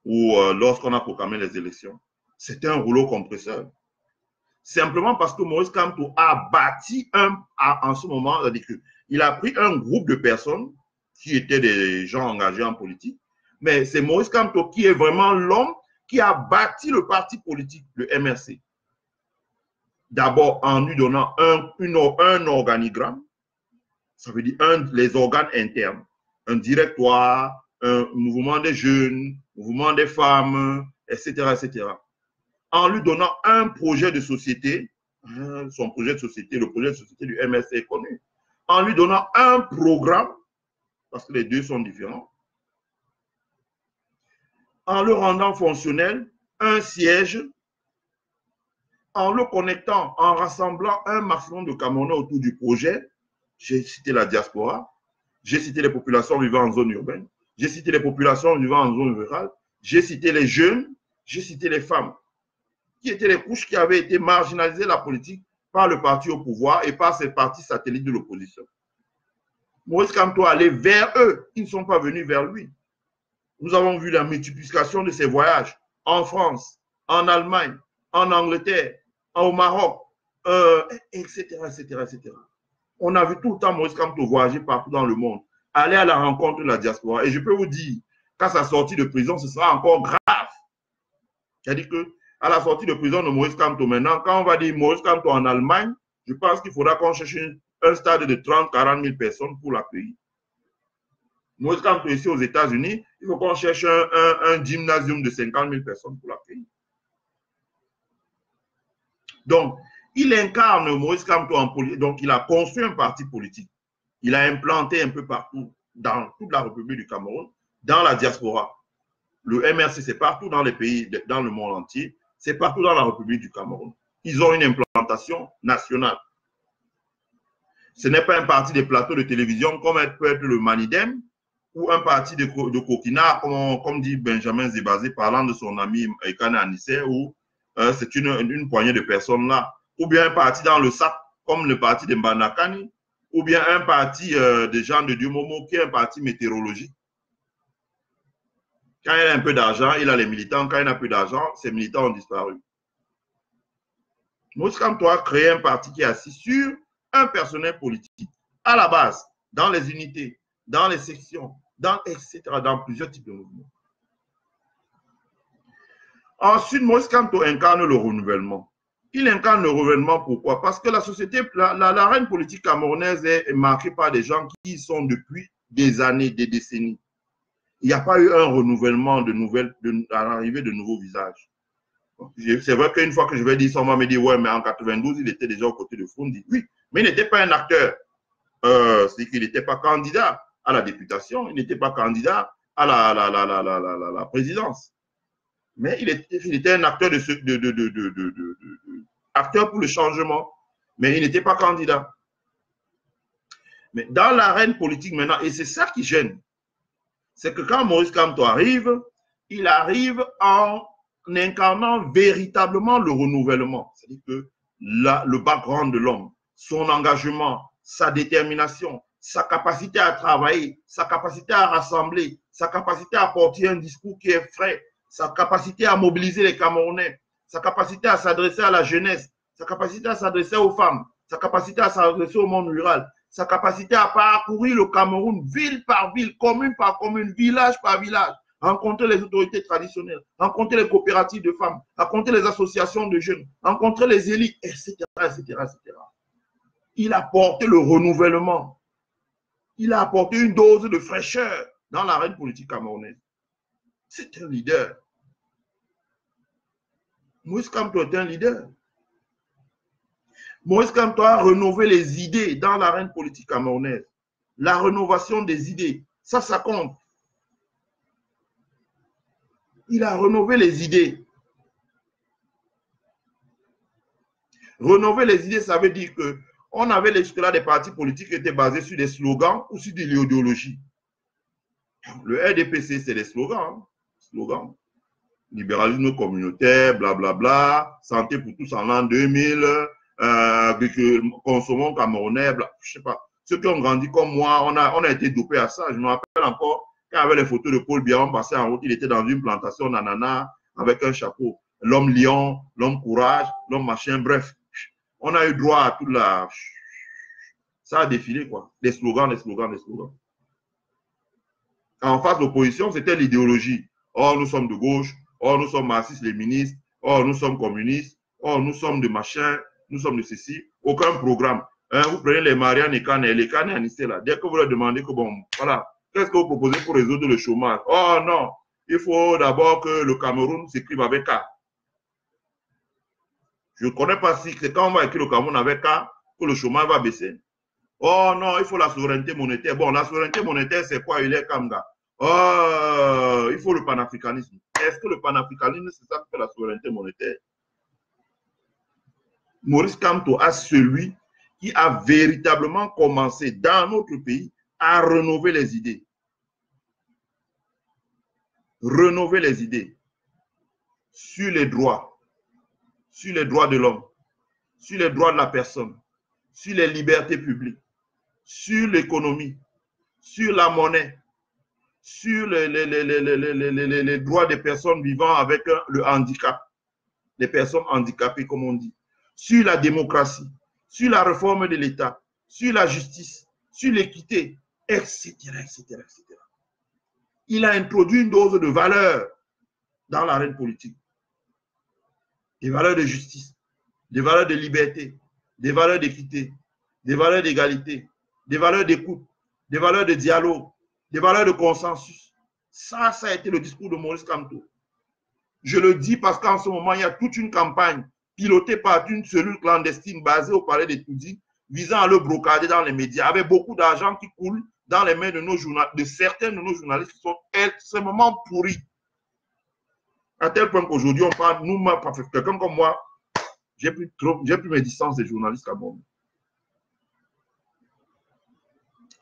ou lorsqu'on a proclamé les élections, c'était un rouleau compresseur. Simplement parce que Maurice Kamto a bâti en ce moment, il a pris un groupe de personnes qui étaient des gens engagés en politique, mais c'est Maurice Kamto qui est vraiment l'homme qui a bâti le parti politique, le MRC. D'abord en lui donnant un organigramme, ça veut dire les organes internes, un directoire, un mouvement des jeunes, mouvement des femmes, etc., etc. En lui donnant un projet de société, son projet de société, le projet de société du MRC est connu, en lui donnant un programme, parce que les deux sont différents, en le rendant fonctionnel, un siège, en le connectant, en rassemblant un maximum de Camerounais autour du projet. J'ai cité la diaspora, j'ai cité les populations vivant en zone urbaine, j'ai cité les populations vivant en zone rurale, j'ai cité les jeunes, j'ai cité les femmes, qui étaient les couches qui avaient été marginalisées de la politique par le parti au pouvoir et par ces partis satellites de l'opposition. Maurice Kamto allait vers eux, ils ne sont pas venus vers lui. Nous avons vu la multiplication de ses voyages en France, en Allemagne, en Angleterre, au Maroc, etc., etc., etc. On a vu tout le temps Maurice Kamto voyager partout dans le monde, aller à la rencontre de la diaspora. Et je peux vous dire, qu'à sa sortie de prison, ce sera encore grave. C'est-à-dire qu'à la sortie de prison de Maurice Kamto maintenant, quand on va dire Maurice Kamto en Allemagne, je pense qu'il faudra qu'on cherche un stade de 30-40 000 personnes pour l'accueillir. Maurice Kamto ici aux États-Unis, il faut qu'on cherche un gymnasium de 50 000 personnes pour l'accueillir. Donc, il incarne Maurice Kamto en politique. Donc, il a construit un parti politique. Il a implanté un peu partout, dans toute la République du Cameroun, dans la diaspora. Le MRC, c'est partout dans les pays, dans le monde entier. C'est partout dans la République du Cameroun. Ils ont une implantation nationale. Ce n'est pas un parti de plateau de télévision comme peut être le Manidem ou un parti de coquinard, comme dit Benjamin Zébazé, parlant de son ami Ekane Anissé, où c'est une poignée de personnes là. Ou bien un parti dans le sac, comme le parti de Mbandakani, ou bien un parti de Jean de Dieu Momo, qui est un parti météorologique. Quand il a un peu d'argent, il a les militants. Quand il n'a plus d'argent, ces militants ont disparu. Maurice Kamto a créé un parti qui est assis sur un personnel politique, à la base, dans les unités, dans les sections, etc., dans plusieurs types de mouvements. Ensuite, Maurice Kamto incarne le renouvellement. Il incarne le renouvellement, pourquoi? Parce que la société, l'arène politique camerounaise est marquée par des gens qui y sont depuis des années, des décennies. Il n'y a pas eu un renouvellement à l'arrivée de nouveaux visages. C'est vrai qu'une fois que je vais dire ça, on va me dire, ouais, mais en 92, il était déjà aux côtés de Foundi. Oui, mais il n'était pas un acteur. C'est qu'il n'était pas candidat. à la députation, il n'était pas candidat à la présidence. Mais il était un acteur, acteur pour le changement, mais il n'était pas candidat. Mais dans l'arène politique maintenant, et c'est ça qui gêne, c'est que quand Maurice Kamto arrive, il arrive en incarnant véritablement le renouvellement. C'est-à-dire que le background de l'homme, son engagement, sa détermination, sa capacité à travailler, sa capacité à rassembler, sa capacité à porter un discours qui est frais, sa capacité à mobiliser les Camerounais, sa capacité à s'adresser à la jeunesse, sa capacité à s'adresser aux femmes, sa capacité à s'adresser au monde rural, sa capacité à parcourir le Cameroun ville par ville, commune par commune, village par village, rencontrer les autorités traditionnelles, rencontrer les coopératives de femmes, rencontrer les associations de jeunes, rencontrer les élites, etc., etc., etc. Il a apporté le renouvellement. Il a apporté une dose de fraîcheur dans l'arène politique camerounaise. C'est un leader. Maurice Kamto est un leader. Maurice Kamto a rénové les idées dans l'arène politique camerounaise. La rénovation des idées, ça compte. Il a rénové les idées. Rénover les idées, ça veut dire que on avait jusque-là des partis politiques qui étaient basés sur des slogans ou sur de l'idéologie. Le RDPC, c'est des slogans. Hein? Slogans. Libéralisme communautaire, blablabla, santé pour tous en l'an 2000, consommons camerounais, je sais pas. Ceux qui ont grandi comme moi, on a été dopés à ça. Je me rappelle encore, quand il y avait les photos de Paul Biya, on passait en route, il était dans une plantation d'ananas avec un chapeau. L'homme lion, l'homme courage, l'homme machin, bref. On a eu droit à toute la... Ça a défilé, quoi. Des slogans, des slogans, des slogans. En face de l'opposition, c'était l'idéologie. Oh, nous sommes de gauche. Oh, nous sommes marxistes-léministes. Oh, nous sommes communistes. Oh, nous sommes de machin. Nous sommes de ceci. Aucun programme. Hein, vous prenez les Marianne et Kane. Les Kane et là. Dès que vous leur demandez que, bon, voilà, qu'est-ce que vous proposez pour résoudre le chômage? Oh, non. Il faut d'abord que le Cameroun s'écrive avec K. Je ne connais pas si c'est quand on va écrire le Cameroun avec K que le chômage va baisser. Oh non, il faut la souveraineté monétaire. Bon, la souveraineté monétaire, c'est quoi? Il est Kamga. Oh, il faut le panafricanisme. Est-ce que le panafricanisme, c'est ça que fait la souveraineté monétaire? Maurice Kamto a celui qui a véritablement commencé dans notre pays à rénover les idées. Rénover les idées sur les droits de l'homme, sur les droits de la personne, sur les libertés publiques, sur l'économie, sur la monnaie, sur les droits des personnes vivant avec le handicap, les personnes handicapées, comme on dit, sur la démocratie, sur la réforme de l'État, sur la justice, sur l'équité, etc., etc., etc. Il a introduit une dose de valeur dans l'arène politique. Des valeurs de justice, des valeurs de liberté, des valeurs d'équité, des valeurs d'égalité, des valeurs d'écoute, des valeurs de dialogue, des valeurs de consensus. Ça a été le discours de Maurice Kamto. Je le dis parce qu'en ce moment, il y a toute une campagne pilotée par une cellule clandestine basée au palais des Toudi, visant à le brocader dans les médias, avec beaucoup d'argent qui coule dans les mains de certains de nos journalistes qui sont extrêmement pourris. À tel point qu'aujourd'hui, on parle, nous, quelqu'un comme moi, j'ai pris mes distances des journalistes camerounais.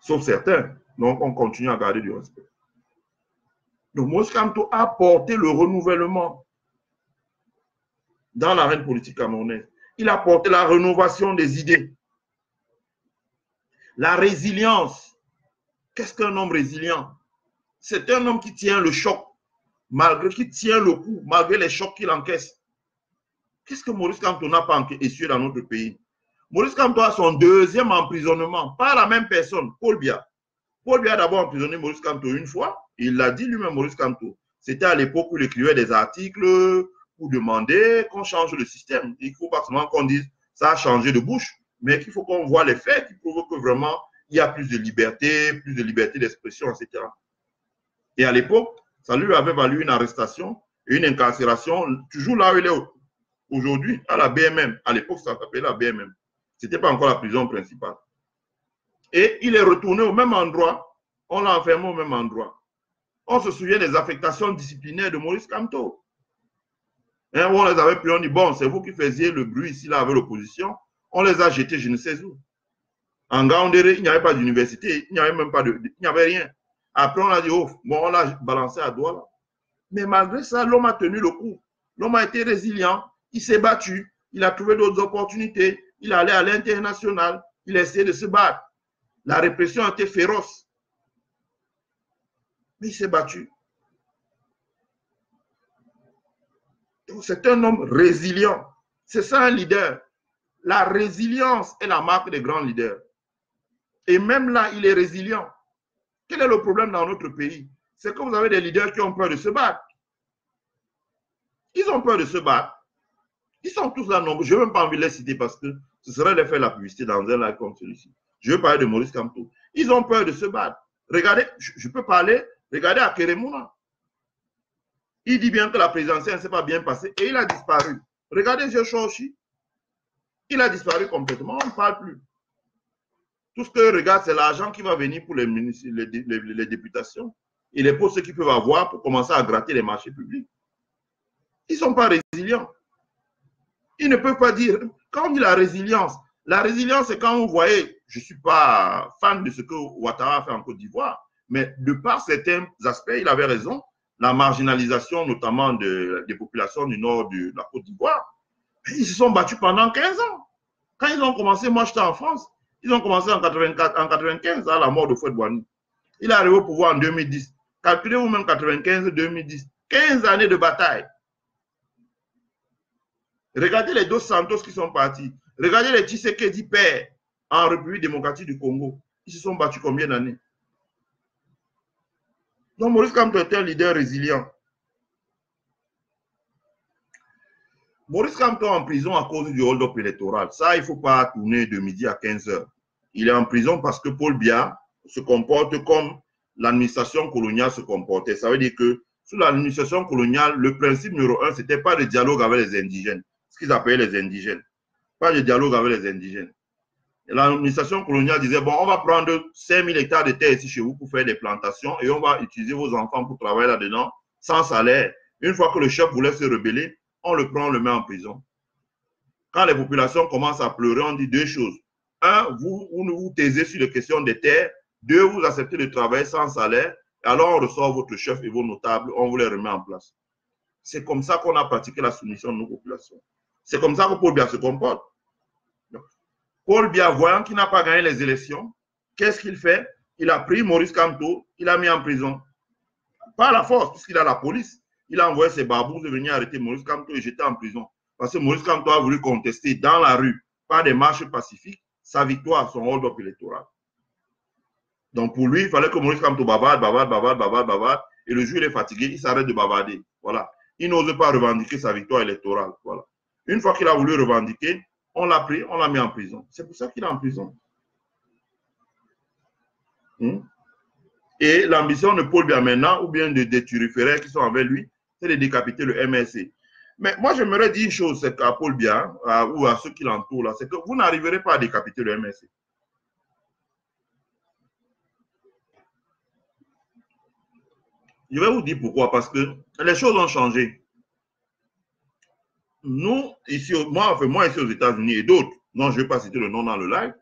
Sauf certains. Donc, on continue à garder du respect. Donc, Maurice Kamto a porté le renouvellement dans l'arène politique camerounaise. Il a porté la rénovation des idées. La résilience. Qu'est-ce qu'un homme résilient? C'est un homme qui tient le choc, qui tient le coup, malgré les chocs qu'il encaisse. Qu'est-ce que Maurice Kamto n'a pas essuyé dans notre pays? Maurice Kamto a son deuxième emprisonnement par la même personne, Paul Biya. Paul Biya a d'abord emprisonné Maurice Kamto une fois. Il l'a dit lui-même, Maurice Kamto. C'était à l'époque où il écrivait des articles pour demander qu'on change le système. Il ne faut pas seulement qu'on dise ça a changé de bouche, mais qu'il faut qu'on voit les faits qui prouvent que vraiment il y a plus de liberté d'expression, etc. Et à l'époque, ça lui avait valu une arrestation et une incarcération, toujours là où il est aujourd'hui, à la BMM. À l'époque, ça s'appelait la BMM. Ce n'était pas encore la prison principale. Et il est retourné au même endroit On l'a enfermé au même endroit. On se souvient des affectations disciplinaires de Maurice Kamto. Hein, on les avait pris, on dit, bon, c'est vous qui faisiez le bruit ici, là, avec l'opposition. On les a jetés, je ne sais où. En Gaoundéré, il n'y avait pas d'université, il n'y avait même pas de... Il n'y avait rien. Après, on a dit, oh, bon, on l'a balancé à Douala. Mais malgré ça, l'homme a tenu le coup. L'homme a été résilient, il s'est battu, il a trouvé d'autres opportunités, il allait à l'international, il a essayé de se battre. La répression a été féroce. Mais il s'est battu. C'est un homme résilient. C'est ça un leader. La résilience est la marque des grands leaders. Et même là, il est résilient. Quel est le problème dans notre pays? C'est que vous avez des leaders qui ont peur de se battre. Ils ont peur de se battre. Ils sont tous là nombreux. Je n'ai même pas envie de les citer parce que ce serait de faire la publicité dans un live comme celui-ci. Je veux parler de Maurice Kamto. Ils ont peur de se battre. Regardez, je peux parler, regardez à Keremouna. Il dit bien que la présidentielle ne s'est pas bien passée et il a disparu. Regardez Joshua. Il a disparu complètement, on ne parle plus. Tout ce que regarde, c'est l'argent qui va venir pour les députations et les postes qu'ils peuvent avoir pour commencer à gratter les marchés publics. Ils ne sont pas résilients. Ils ne peuvent pas dire, quand on dit la résilience, c'est quand vous voyez, je ne suis pas fan de ce que Ouattara a fait en Côte d'Ivoire, mais de par certains aspects, il avait raison, la marginalisation notamment des populations du nord de la Côte d'Ivoire, ils se sont battus pendant 15 ans. Quand ils ont commencé, moi j'étais en France, ils ont commencé en 95 à la mort de Fouet-Boigny. Il est arrivé au pouvoir en 2010. Calculez-vous même 95-2010. 15 années de bataille. Regardez les Dos Santos qui sont partis. Regardez les Tshisekedi père en République démocratique du Congo. Ils se sont battus combien d'années? Donc Maurice Kamto est un leader résilient. Maurice Kamto est en prison à cause du hold-up électoral. Ça, il ne faut pas tourner de midi à 15 h. Il est en prison parce que Paul Biya se comporte comme l'administration coloniale se comportait. Ça veut dire que sous l'administration coloniale, le principe numéro 1, ce n'était pas le dialogue avec les indigènes, ce qu'ils appelaient les indigènes. Pas de dialogue avec les indigènes. L'administration coloniale disait, bon, on va prendre 5000 hectares de terre ici chez vous pour faire des plantations et on va utiliser vos enfants pour travailler là-dedans sans salaire. Une fois que le chef voulait se rebeller, on le prend, on le met en prison. Quand les populations commencent à pleurer, on dit deux choses. Un, vous vous taisez sur les questions des terres. Deux, vous acceptez de travailler sans salaire. Alors, on ressort votre chef et vos notables, on vous les remet en place. C'est comme ça qu'on a pratiqué la soumission de nos populations. C'est comme ça que Paul Biya se comporte. Paul Biya, voyant qu'il n'a pas gagné les élections, qu'est-ce qu'il fait? Il a pris Maurice Kamto, il l'a mis en prison. Pas à la force, puisqu'il a la police. Il a envoyé ses babous de venir arrêter Maurice Kamto et jeter en prison. Parce que Maurice Kamto a voulu contester dans la rue, par des marches pacifiques, sa victoire, son hold-up électoral. Donc pour lui, il fallait que Maurice Kamto bavarde, et le jour où il est fatigué, il s'arrête de bavarder. Voilà. Il n'ose pas revendiquer sa victoire électorale. Voilà. Une fois qu'il a voulu revendiquer, on l'a pris, on l'a mis en prison. C'est pour ça qu'il est en prison. Et l'ambition de Paul Biya maintenant, ou bien des turiféraires qui sont avec lui, c'est de décapiter le MRC. Mais moi, j'aimerais dire une chose à Paul Biya, ou à ceux qui l'entourent, là, c'est que vous n'arriverez pas à décapiter le MRC. Je vais vous dire pourquoi, parce que les choses ont changé. Nous, ici, moi ici aux États-Unis et d'autres, non, je ne vais pas citer le nom dans le live,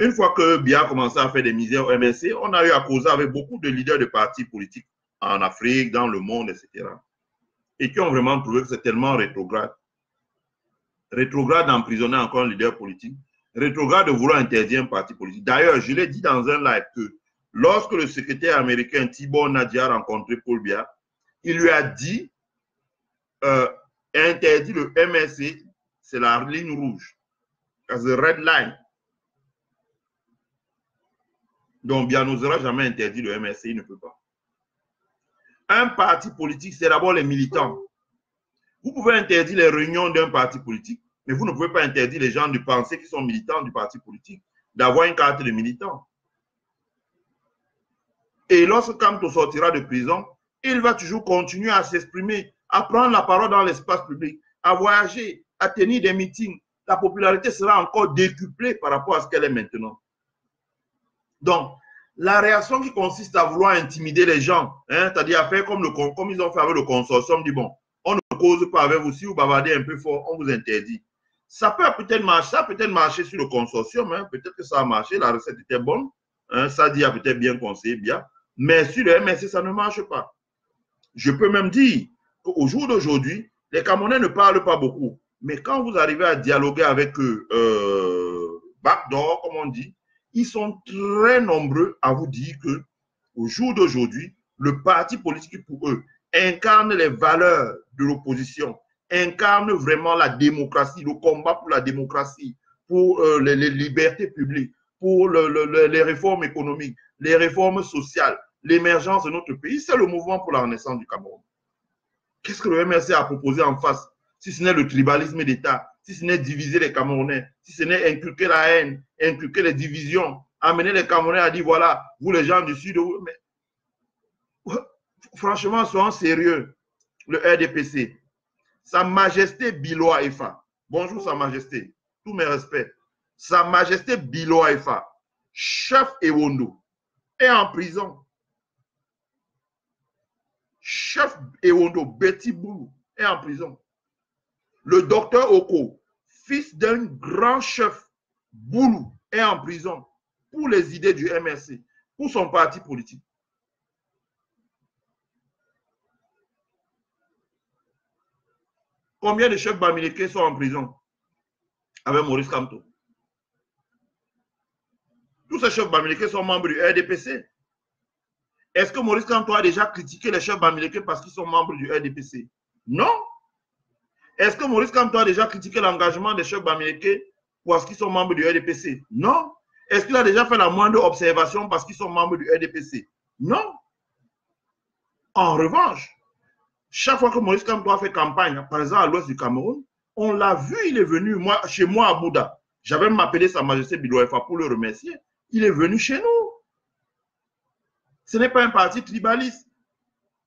une fois que Biya a commencé à faire des misères au MRC, on a eu à causer avec beaucoup de leaders de partis politiques en Afrique, dans le monde, etc. Et qui ont vraiment trouvé que c'est tellement rétrograde. Rétrograde d'emprisonner encore un leader politique. Rétrograde de vouloir interdire un parti politique. D'ailleurs, je l'ai dit dans un live que lorsque le secrétaire américain Tibor Nadia a rencontré Paul Biya, il lui a dit interdit le MRC, c'est la ligne rouge. C'est la red line. Donc, Biya n'osera jamais interdire le MRC, il ne peut pas. Un parti politique, c'est d'abord les militants. Vous pouvez interdire les réunions d'un parti politique, mais vous ne pouvez pas interdire les gens de penser qui sont militants du parti politique, d'avoir une carte de militant. Et lorsque Kamto sortira de prison, il va toujours continuer à s'exprimer, à prendre la parole dans l'espace public, à voyager, à tenir des meetings. La popularité sera encore décuplée par rapport à ce qu'elle est maintenant. Donc, La réaction qui consiste à vouloir intimider les gens, hein, c'est-à-dire à faire comme ils ont fait avec le consortium, dit bon, on ne cause pas avec vous, si vous bavardez un peu fort, on vous interdit. Ça peut peut-être marcher sur le consortium, hein, peut-être que ça a marché, la recette était bonne, hein, Sadi a peut-être bien conseillé, bien, mais sur le MSC, ça ne marche pas. Je peux même dire qu'au jour d'aujourd'hui, les Camerounais ne parlent pas beaucoup, mais quand vous arrivez à dialoguer avec eux, backdoor, comme on dit, ils sont très nombreux à vous dire que au jour d'aujourd'hui, le parti politique pour eux incarne les valeurs de l'opposition, incarne vraiment la démocratie, le combat pour la démocratie, pour les libertés publiques, pour les réformes économiques, les réformes sociales, l'émergence de notre pays. C'est le mouvement pour la renaissance du Cameroun. Qu'est-ce que le MRC a proposé en face, si ce n'est le tribalisme d'État, si ce n'est diviser les Camerounais, si ce n'est inculquer la haine, inculquer les divisions, amener les Camerounais à dire voilà, vous les gens du Sud, mais franchement, soyons sérieux. Le RDPC, Sa Majesté Biloa Efa, bonjour Sa Majesté, tous mes respects, Sa Majesté Biloa Efa, chef Ewondo, est en prison. Chef Ewondo, Betty Boulou, est en prison. Le docteur Oko, fils d'un grand chef Boulou, est en prison pour les idées du MRC, pour son parti politique. Combien de chefs bamileke sont en prison avec Maurice Kamto? Tous ces chefs bamileke sont membres du RDPC. Est-ce que Maurice Kamto a déjà critiqué les chefs bamileke parce qu'ils sont membres du RDPC? Non. Est-ce que Maurice Kamto a déjà critiqué l'engagement des chefs bamileke parce qu'ils sont membres du RDPC? Non. Est-ce qu'il a déjà fait la moindre observation parce qu'ils sont membres du RDPC? Non. En revanche, chaque fois que Maurice Kamto a fait campagne, par exemple à l'ouest du Cameroun, on l'a vu, il est venu chez moi à Bouddha. J'avais m'appelé Sa Majesté Biloa Efa pour le remercier. Il est venu chez nous. Ce n'est pas un parti tribaliste.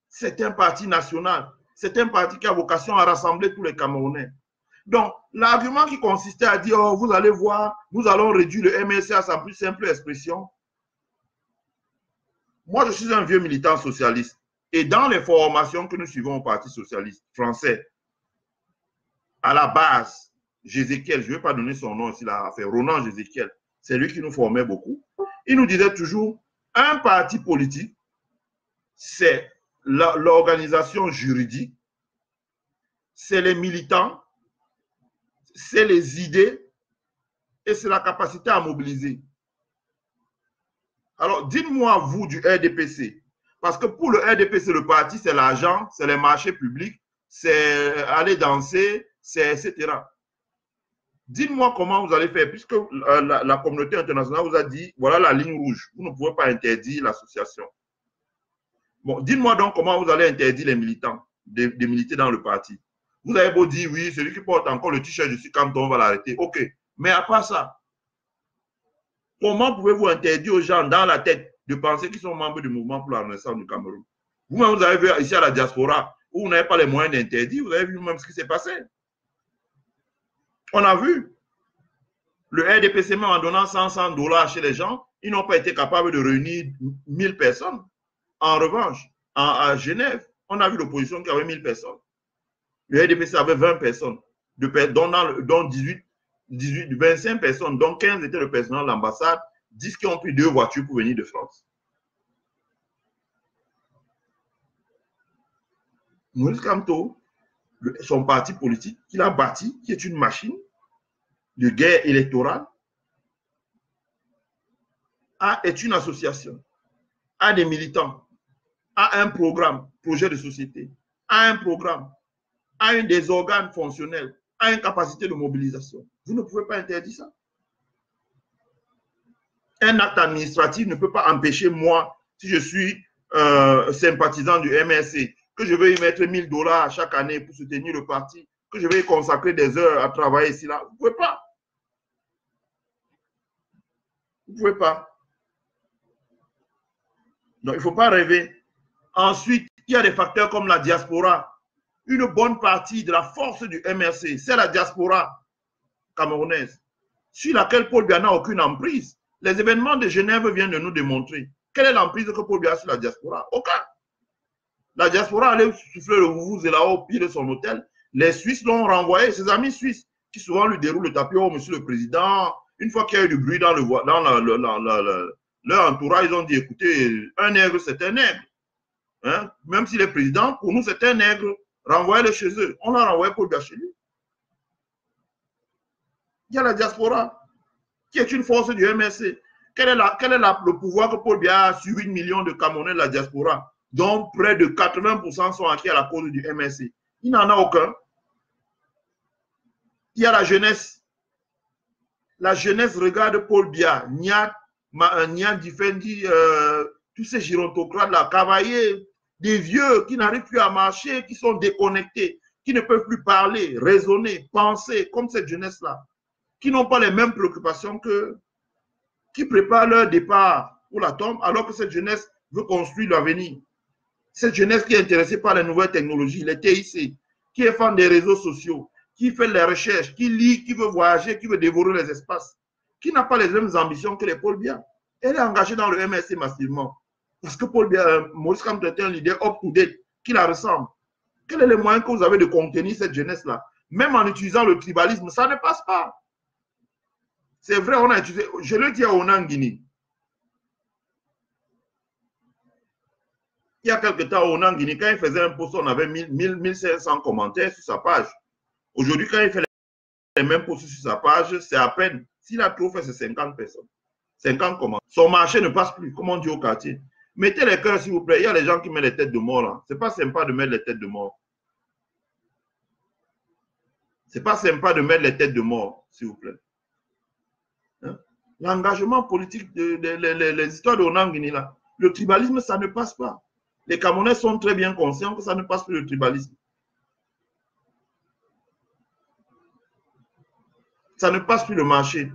C'est un parti national. C'est un parti qui a vocation à rassembler tous les Camerounais. Donc, l'argument qui consistait à dire, oh, vous allez voir, nous allons réduire le MRC à sa plus simple expression. Moi, je suis un vieux militant socialiste. Et dans les formations que nous suivons au Parti socialiste français, à la base, Jézéchiel, je ne vais pas donner son nom ici, là, Ronan Jézéchiel, c'est lui qui nous formait beaucoup. Il nous disait toujours, un parti politique, c'est l'organisation juridique, c'est les militants, c'est les idées et c'est la capacité à mobiliser. Alors, dites-moi, vous, du RDPC, parce que pour le RDPC, le parti, c'est l'argent, c'est les marchés publics, c'est aller danser, c'est etc. Dites-moi comment vous allez faire, puisque la communauté internationale vous a dit, voilà la ligne rouge, vous ne pouvez pas interdire l'association. Bon, dites-moi donc comment vous allez interdire les militants de militer dans le parti. Vous avez beau dire, oui, celui qui porte encore le t-shirt, je suis Kamto, on va l'arrêter. OK. Mais à part ça, comment pouvez-vous interdire aux gens dans la tête de penser qu'ils sont membres du mouvement pour la renaissance du Cameroun? Vous-même, vous avez vu ici à la diaspora, où vous n'avez pas les moyens d'interdire, vous avez vu même ce qui s'est passé. On a vu. Le RDPC, même en donnant 100 $ chez les gens, ils n'ont pas été capables de réunir 1000 personnes. En revanche, à Genève, on a vu l'opposition qui avait 1000 personnes. Le RDPC avait 20 personnes, dont 25 personnes, dont 15 étaient le personnel de l'ambassade, 10 qui ont pris 2 voitures pour venir de France. Maurice Kamto, son parti politique qu'il a bâti, qui est une machine de guerre électorale, est une association, a des militants, a un programme, projet de société, a un programme, a des organes fonctionnels, a une capacité de mobilisation. Vous ne pouvez pas interdire ça. Un acte administratif ne peut pas empêcher moi, si je suis sympathisant du MRC, que je vais y mettre 1000 $ chaque année pour soutenir le parti, que je vais y consacrer des heures à travailler ici, là. Vous ne pouvez pas. Vous ne pouvez pas. Donc, il ne faut pas rêver. Ensuite, il y a des facteurs comme la diaspora. Une bonne partie de la force du MRC, c'est la diaspora camerounaise, sur laquelle Paul Biya n'a aucune emprise. Les événements de Genève viennent de nous démontrer. Quelle est l'emprise que Paul Biya a sur la diaspora? Aucun. La diaspora allait souffler le vous et là au pied de son hôtel. Les Suisses l'ont renvoyé, ses amis suisses, qui souvent lui déroulent le tapis, oh, monsieur le président, une fois qu'il y a eu du bruit dans leur entourage, ils ont dit, écoutez, un nègre, c'est un nègre. Hein? Même s'il est président, pour nous, c'est un nègre. Renvoyez-le chez eux. On l'a renvoyé pour le chez lui. Il y a la diaspora, qui est une force du MRC. Quel est le pouvoir que Paul Biya a sur 8 millions de Camerounais de la diaspora, dont près de 80% sont acquis à la cause du MRC? Il n'en a aucun. Il y a la jeunesse. La jeunesse regarde Paul Biya, Nia Difendi, tous ces gérontocrates là, Cavaillé, des vieux qui n'arrivent plus à marcher, qui sont déconnectés, qui ne peuvent plus parler, raisonner, penser, comme cette jeunesse-là, qui n'ont pas les mêmes préoccupations que, qui préparent leur départ pour la tombe, alors que cette jeunesse veut construire l'avenir. Cette jeunesse qui est intéressée par les nouvelles technologies, les TIC, qui est fan des réseaux sociaux, qui fait les recherches, qui lit, qui veut voyager, qui veut dévorer les espaces, qui n'a pas les mêmes ambitions que les Paul Biya. Elle est engagée dans le MRC massivement. Parce que Paul Biya, Maurice Kamto est un leader up-to-date, qui la ressemble. Quel est le moyen que vous avez de contenir cette jeunesse-là? Même en utilisant le tribalisme, ça ne passe pas. C'est vrai, on a utilisé, je le dis à Onan Guinée. Il y a quelque temps, Onan Guinée, quand il faisait un post, on avait 1500 commentaires sur sa page. Aujourd'hui, quand il fait les mêmes posts sur sa page, c'est à peine. S'il a trop fait, c'est 50 personnes. 50 commentaires. Son marché ne passe plus, comme on dit au quartier. Mettez les cœurs, s'il vous plaît. Il y a les gens qui mettent les têtes de mort là. C'est pas sympa de mettre les têtes de mort. C'est pas sympa de mettre les têtes de mort, s'il vous plaît. Hein? L'engagement politique, les histoires de Onan Guinée là, le tribalisme, ça ne passe pas. Les Camerounais sont très bien conscients que ça ne passe plus le tribalisme. Ça ne passe plus le marché.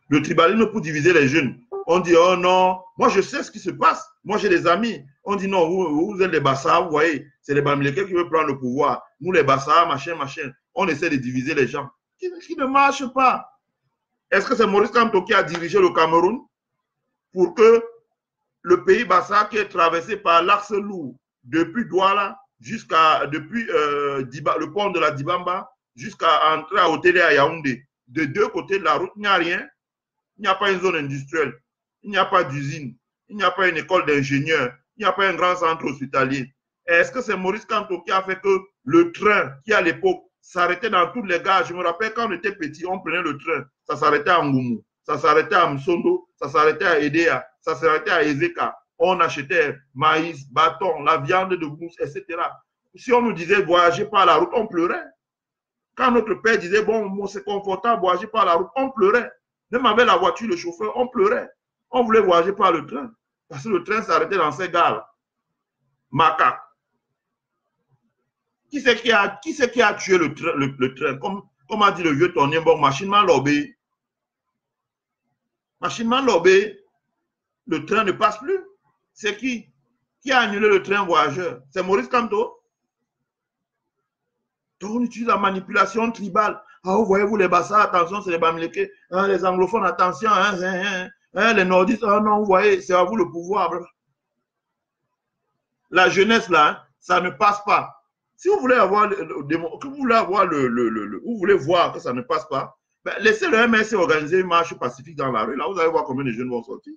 Le tribalisme pour diviser les jeunes. On dit, oh non, moi je sais ce qui se passe. Moi j'ai des amis. On dit, non, vous êtes les Bassa, vous voyez, c'est les Bamileke qui veulent prendre le pouvoir. Nous les Bassa, machin, machin. On essaie de diviser les gens. Qui ne marche pas. Est-ce que c'est Maurice Kamto qui a dirigé le Cameroun pour que le pays Bassa qui est traversé par l'axe lourd depuis Douala depuis le pont de la Dibamba jusqu'à entrer à Hôtel à Yaoundé. De deux côtés de la route, il n'y a rien. Il n'y a pas une zone industrielle. Il n'y a pas d'usine. Il n'y a pas une école d'ingénieurs. Il n'y a pas un grand centre hospitalier. Est-ce que c'est Maurice Kamto qui a fait que le train qui, à l'époque, s'arrêtait dans toutes les gares? Je me rappelle quand on était petit, on prenait le train. Ça s'arrêtait à Ngoumou. Ça s'arrêtait à Msondo. Ça s'arrêtait à Edea. Ça s'arrêtait à Ezeka. On achetait maïs, bâton, la viande de mousse, etc. Si on nous disait voyager par la route, on pleurait. Quand notre père disait, bon, c'est confortable, voyager par la route, on pleurait. Même avec la voiture, le chauffeur, on pleurait. On voulait voyager par le train. Parce que le train s'arrêtait dans ces gares. Macaque. Qui c'est qui a tué le train? Comme a dit le vieux Tonien, bon, machinement lobé. Machinement lobé, le train ne passe plus. C'est qui? Qui a annulé le train voyageur? C'est Maurice Kamto. Donc, on utilise la manipulation tribale. Ah, vous voyez, vous les Bassa, attention, c'est les Bamileke. Hein, les anglophones, attention. Les nordistes, ah non, vous voyez, c'est à vous le pouvoir. La jeunesse, là, ça ne passe pas. Si vous voulez avoir, vous voulez voir que ça ne passe pas, ben, laissez le MRC organiser une marche pacifique dans la rue. Là, vous allez voir combien de jeunes vont sortir.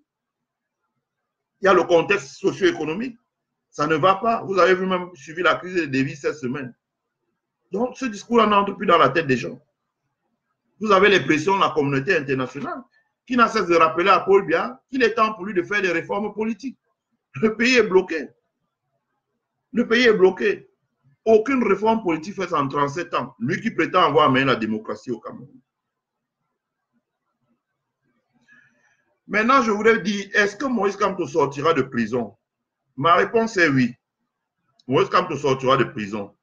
Il y a le contexte socio-économique. Ça ne va pas. Vous avez même suivi la crise des devises cette semaine. Donc, ce discours n'entre plus dans la tête des gens. Vous avez les pressions de la communauté internationale qui n'a cesse de rappeler à Paul Biya qu'il est temps pour lui de faire des réformes politiques. Le pays est bloqué. Le pays est bloqué. Aucune réforme politique faite en 37 ans. Lui qui prétend avoir amené la démocratie au Cameroun. Maintenant, je voudrais dire, est-ce que Maurice Kamto sortira de prison? Ma réponse est oui. Maurice Kamto sortira de prison.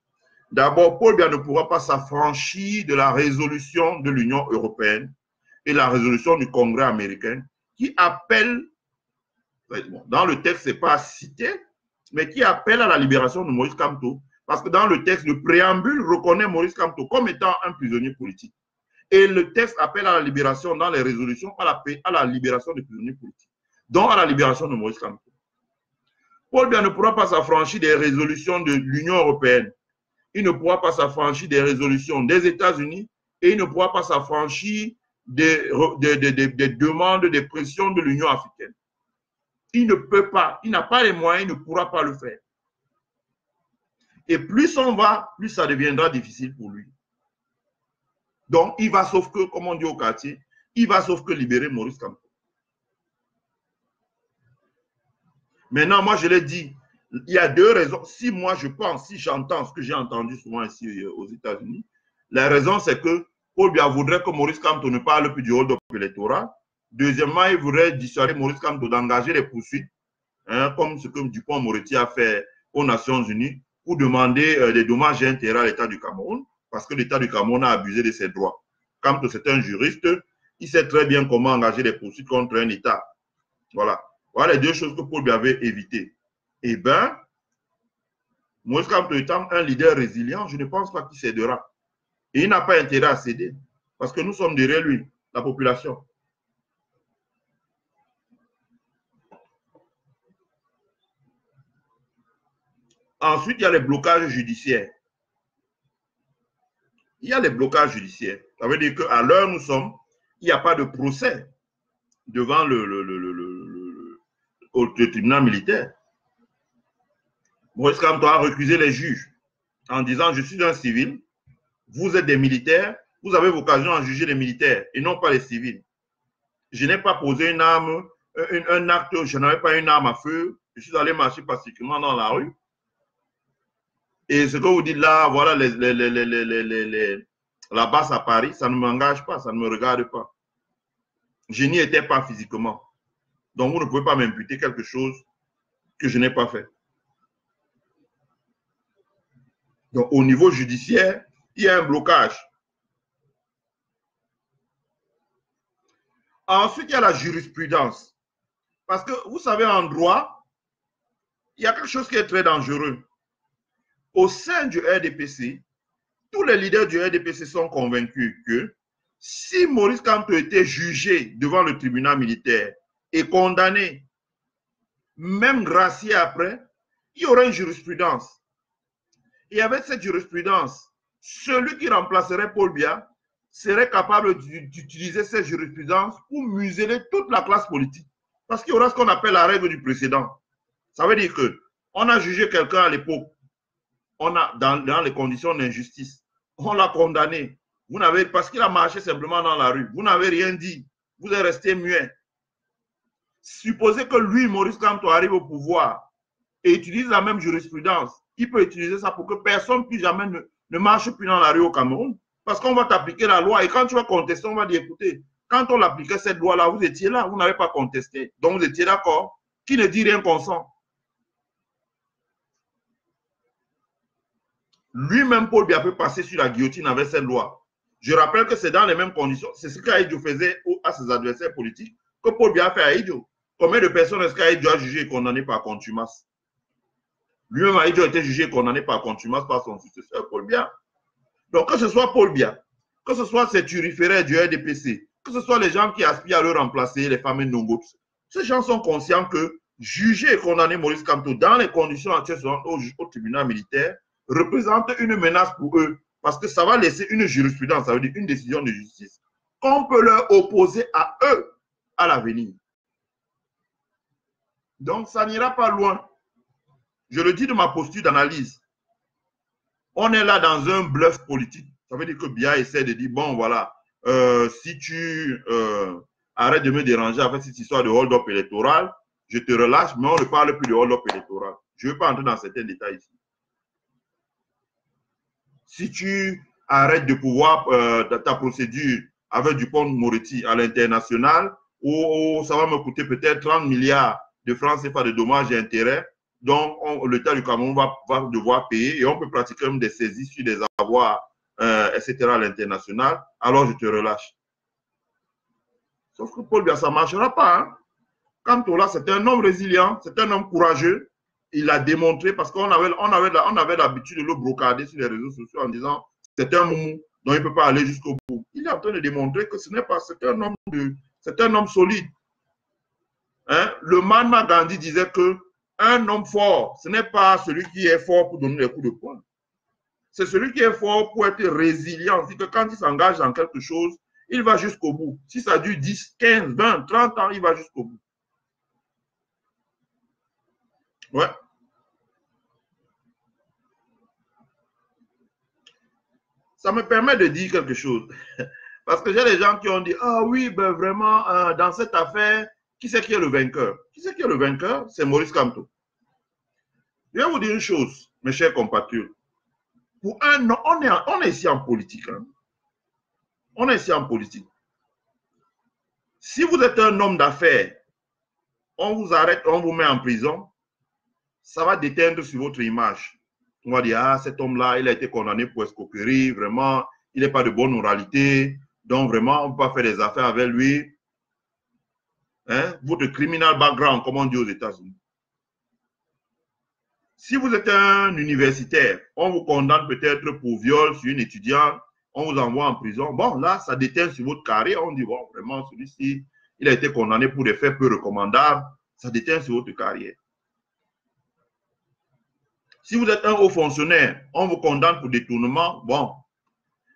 D'abord, Paul Biya ne pourra pas s'affranchir de la résolution de l'Union européenne et la résolution du Congrès américain qui appelle, dans le texte, ce n'est pas cité, mais qui appelle à la libération de Maurice Kamto. Parce que dans le texte, le préambule reconnaît Maurice Kamto comme étant un prisonnier politique. Et le texte appelle à la libération dans les résolutions, à la libération des prisonniers politiques, donc à la libération de Maurice Kamto. Paul Biya ne pourra pas s'affranchir des résolutions de l'Union européenne. Il ne pourra pas s'affranchir des résolutions des États-Unis et il ne pourra pas s'affranchir des demandes, des pressions de l'Union africaine. Il ne peut pas, il n'a pas les moyens, il ne pourra pas le faire. Et plus on va, plus ça deviendra difficile pour lui. Donc, il va sauf que, comme on dit au quartier, il va sauf que libérer Maurice Kamto. Maintenant, moi, je l'ai dit, il y a deux raisons. Si moi, je pense, si j'entends ce que j'ai entendu souvent ici aux États-Unis, la raison, c'est que Paul Biya voudrait que Maurice Kamto ne parle plus du hold-up électoral. Deuxièmement, il voudrait dissuader Maurice Kamto d'engager les poursuites, hein, comme ce que Dupont-Moretti a fait aux Nations Unies, pour demander des dommages et intérêts à l'État du Cameroun, parce que l'État du Cameroun a abusé de ses droits. Kamto, c'est un juriste, il sait très bien comment engager des poursuites contre un État. Voilà. Voilà les deux choses que Paul Biya avait évitées. Eh bien, Maurice Kamto étant un leader résilient, je ne pense pas qu'il cédera. Et il n'a pas intérêt à céder, parce que nous sommes derrière lui, la population. Ensuite, il y a les blocages judiciaires. Il y a les blocages judiciaires. Ça veut dire qu'à l'heure où nous sommes, il n'y a pas de procès devant le tribunal militaire. Maurice Kamto a recusé les juges en disant « Je suis un civil, vous êtes des militaires, vous avez vocation à juger les militaires et non pas les civils. Je n'ai pas posé une arme, un acte, je n'avais pas une arme à feu, je suis allé marcher pacifiquement dans la rue. Et ce que vous dites là, voilà la base à Paris, ça ne m'engage pas, ça ne me regarde pas. Je n'y étais pas physiquement. Donc vous ne pouvez pas m'imputer quelque chose que je n'ai pas fait. Donc au niveau judiciaire, il y a un blocage. Ensuite, il y a la jurisprudence. Parce que vous savez, en droit, il y a quelque chose qui est très dangereux. Au sein du RDPC, tous les leaders du RDPC sont convaincus que si Maurice Kamto était jugé devant le tribunal militaire et condamné, même gracié après, il y aurait une jurisprudence. Et avec cette jurisprudence, celui qui remplacerait Paul Biya serait capable d'utiliser cette jurisprudence pour museler toute la classe politique. Parce qu'il y aura ce qu'on appelle la règle du précédent. Ça veut dire qu'on a jugé quelqu'un à l'époque, on a dans les conditions d'injustice, on l'a condamné. Vous n'avez, parce qu'il a marché simplement dans la rue, vous n'avez rien dit, vous êtes resté muet. Supposez que lui, Maurice Kamto, arrive au pouvoir et utilise la même jurisprudence. Il peut utiliser ça pour que personne plus jamais ne marche plus dans la rue au Cameroun. Parce qu'on va t'appliquer la loi et quand tu vas contester, on va dire écoutez, quand on appliquait cette loi-là, vous étiez là, vous n'avez pas contesté. Donc vous étiez d'accord. Qui ne dit rien consent. Lui-même, Paul Biya peut passer sur la guillotine avec cette loi. Je rappelle que c'est dans les mêmes conditions. C'est ce qu'Aïdjo faisait à ses adversaires politiques que Paul Biya a fait à Aïdjo. Combien de personnes est-ce qu'Aïdjo a jugé et condamné par contumace? Lui-même, Aïdjo a été jugé et condamné par contumace par son successeur, Paul Biya. Donc, que ce soit Paul Biya, que ce soit ces turiféraires du RDPC, que ce soit les gens qui aspirent à le remplacer, les fameux Nongo, ces gens sont conscients que juger et condamner Maurice Kamto dans les conditions actuelles au tribunal militaire représente une menace pour eux parce que ça va laisser une jurisprudence, ça veut dire une décision de justice qu'on peut leur opposer à eux à l'avenir. Donc, ça n'ira pas loin. Je le dis de ma posture d'analyse. On est là dans un bluff politique. Ça veut dire que Biya essaie de dire, bon, voilà, si tu arrêtes de me déranger avec cette histoire de hold-up électoral, je te relâche, mais on ne parle plus de hold-up électoral. Je ne veux pas entrer dans certains détails ici. Si tu arrêtes de pouvoir ta procédure avec Dupont-Moretti à l'international, où ça va me coûter peut-être 30 milliards de francs CFA de dommages et intérêts, donc l'État du Cameroun va devoir payer et on peut pratiquer même des saisies sur des avoirs, etc. à l'international, alors je te relâche. Sauf que Paul Biya, ça ne marchera pas. Hein? Kamto là, c'est un homme résilient, c'est un homme courageux. Il l'a démontré parce qu'on avait l'habitude de le brocader sur les réseaux sociaux en disant c'est un moumou, donc il ne peut pas aller jusqu'au bout. Il est en train de démontrer que ce n'est pas, c'est un homme solide. Hein? Le Mahatma Gandhi disait que Un homme fort, ce n'est pas celui qui est fort pour donner des coups de poing. C'est celui qui est fort pour être résilient. C'est que quand il s'engage dans quelque chose, il va jusqu'au bout. Si ça dure 10, 15, 20, 30 ans, il va jusqu'au bout. Ouais. Ça me permet de dire quelque chose. Parce que j'ai des gens qui ont dit, ah oui, ben vraiment, dans cette affaire, qui c'est qui est le vainqueur? Qui c'est qui est le vainqueur? C'est Maurice Kamto. Je vais vous dire une chose, mes chers compatriotes. Pour un an, on est ici en politique. Hein. On est ici en politique. Si vous êtes un homme d'affaires, on vous arrête, on vous met en prison, ça va déteindre sur votre image. On va dire, ah, cet homme-là, il a été condamné pour escroquerie, vraiment, il n'est pas de bonne moralité, donc vraiment, on ne peut pas faire des affaires avec lui. Hein? Votre criminal background, comme on dit aux États-Unis. Si vous êtes un universitaire, on vous condamne peut-être pour viol sur une étudiante, on vous envoie en prison. Bon, là, ça déteint sur votre carrière. On dit, bon, vraiment, celui-ci, il a été condamné pour des faits peu recommandables. Ça déteint sur votre carrière. Si vous êtes un haut fonctionnaire, on vous condamne pour détournement. Bon.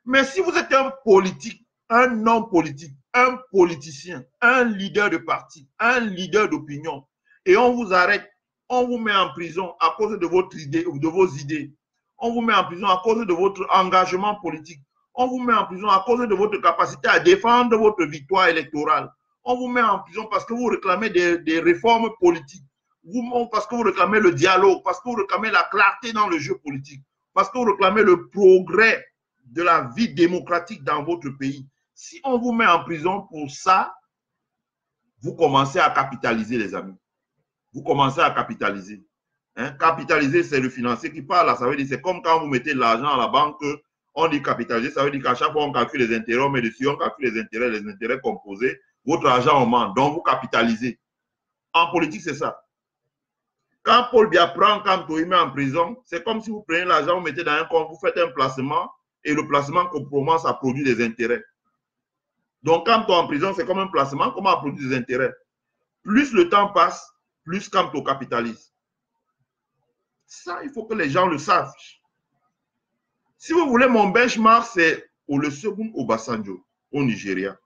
Mais si vous êtes un politique, un homme politique, un politicien, un leader de parti, un leader d'opinion, et on vous arrête, on vous met en prison à cause de votre idée ou de vos idées. On vous met en prison à cause de votre engagement politique. On vous met en prison à cause de votre capacité à défendre votre victoire électorale. On vous met en prison parce que vous réclamez des réformes politiques. Parce que vous réclamez le dialogue, parce que vous réclamez la clarté dans le jeu politique, parce que vous réclamez le progrès de la vie démocratique dans votre pays. Si on vous met en prison pour ça, vous commencez à capitaliser, les amis. Vous commencez à capitaliser. Hein? Capitaliser, c'est le financier qui parle. Ça veut dire, c'est comme quand vous mettez de l'argent à la banque, on dit capitaliser, ça veut dire qu'à chaque fois on calcule les intérêts, on met dessus, on calcule les intérêts composés, votre argent augmente, donc vous capitalisez. En politique, c'est ça. Quand Paul Biya prend Kamto, il met en prison, c'est comme si vous prenez l'argent, vous mettez dans un compte, vous faites un placement, et le placement commence à produire des intérêts. Donc, Kamto en prison, c'est comme un placement, comment à produire des intérêts. Plus le temps passe, plus Kamto capitalise. Ça, il faut que les gens le savent. Si vous voulez, mon benchmark, c'est Olusegun Obasanjo, au Nigeria.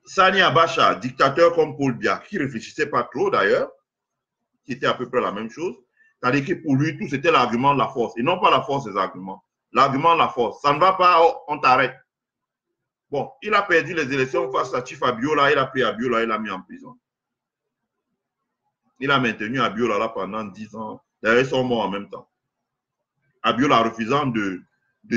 Sani Abacha, dictateur comme Paul Biya, qui ne réfléchissait pas trop d'ailleurs, qui était à peu près la même chose. C'est-à-dire que pour lui, tout c'était l'argument de la force, et non pas la force des arguments. L'argument de la force, ça ne va pas, on t'arrête. Bon, il a perdu les élections face à Chief Abiola, il a pris Abiola, il l'a mis en prison. Il a maintenu Abiola là pendant 10 ans. D'ailleurs, ils sont morts en même temps. Abiola refusant de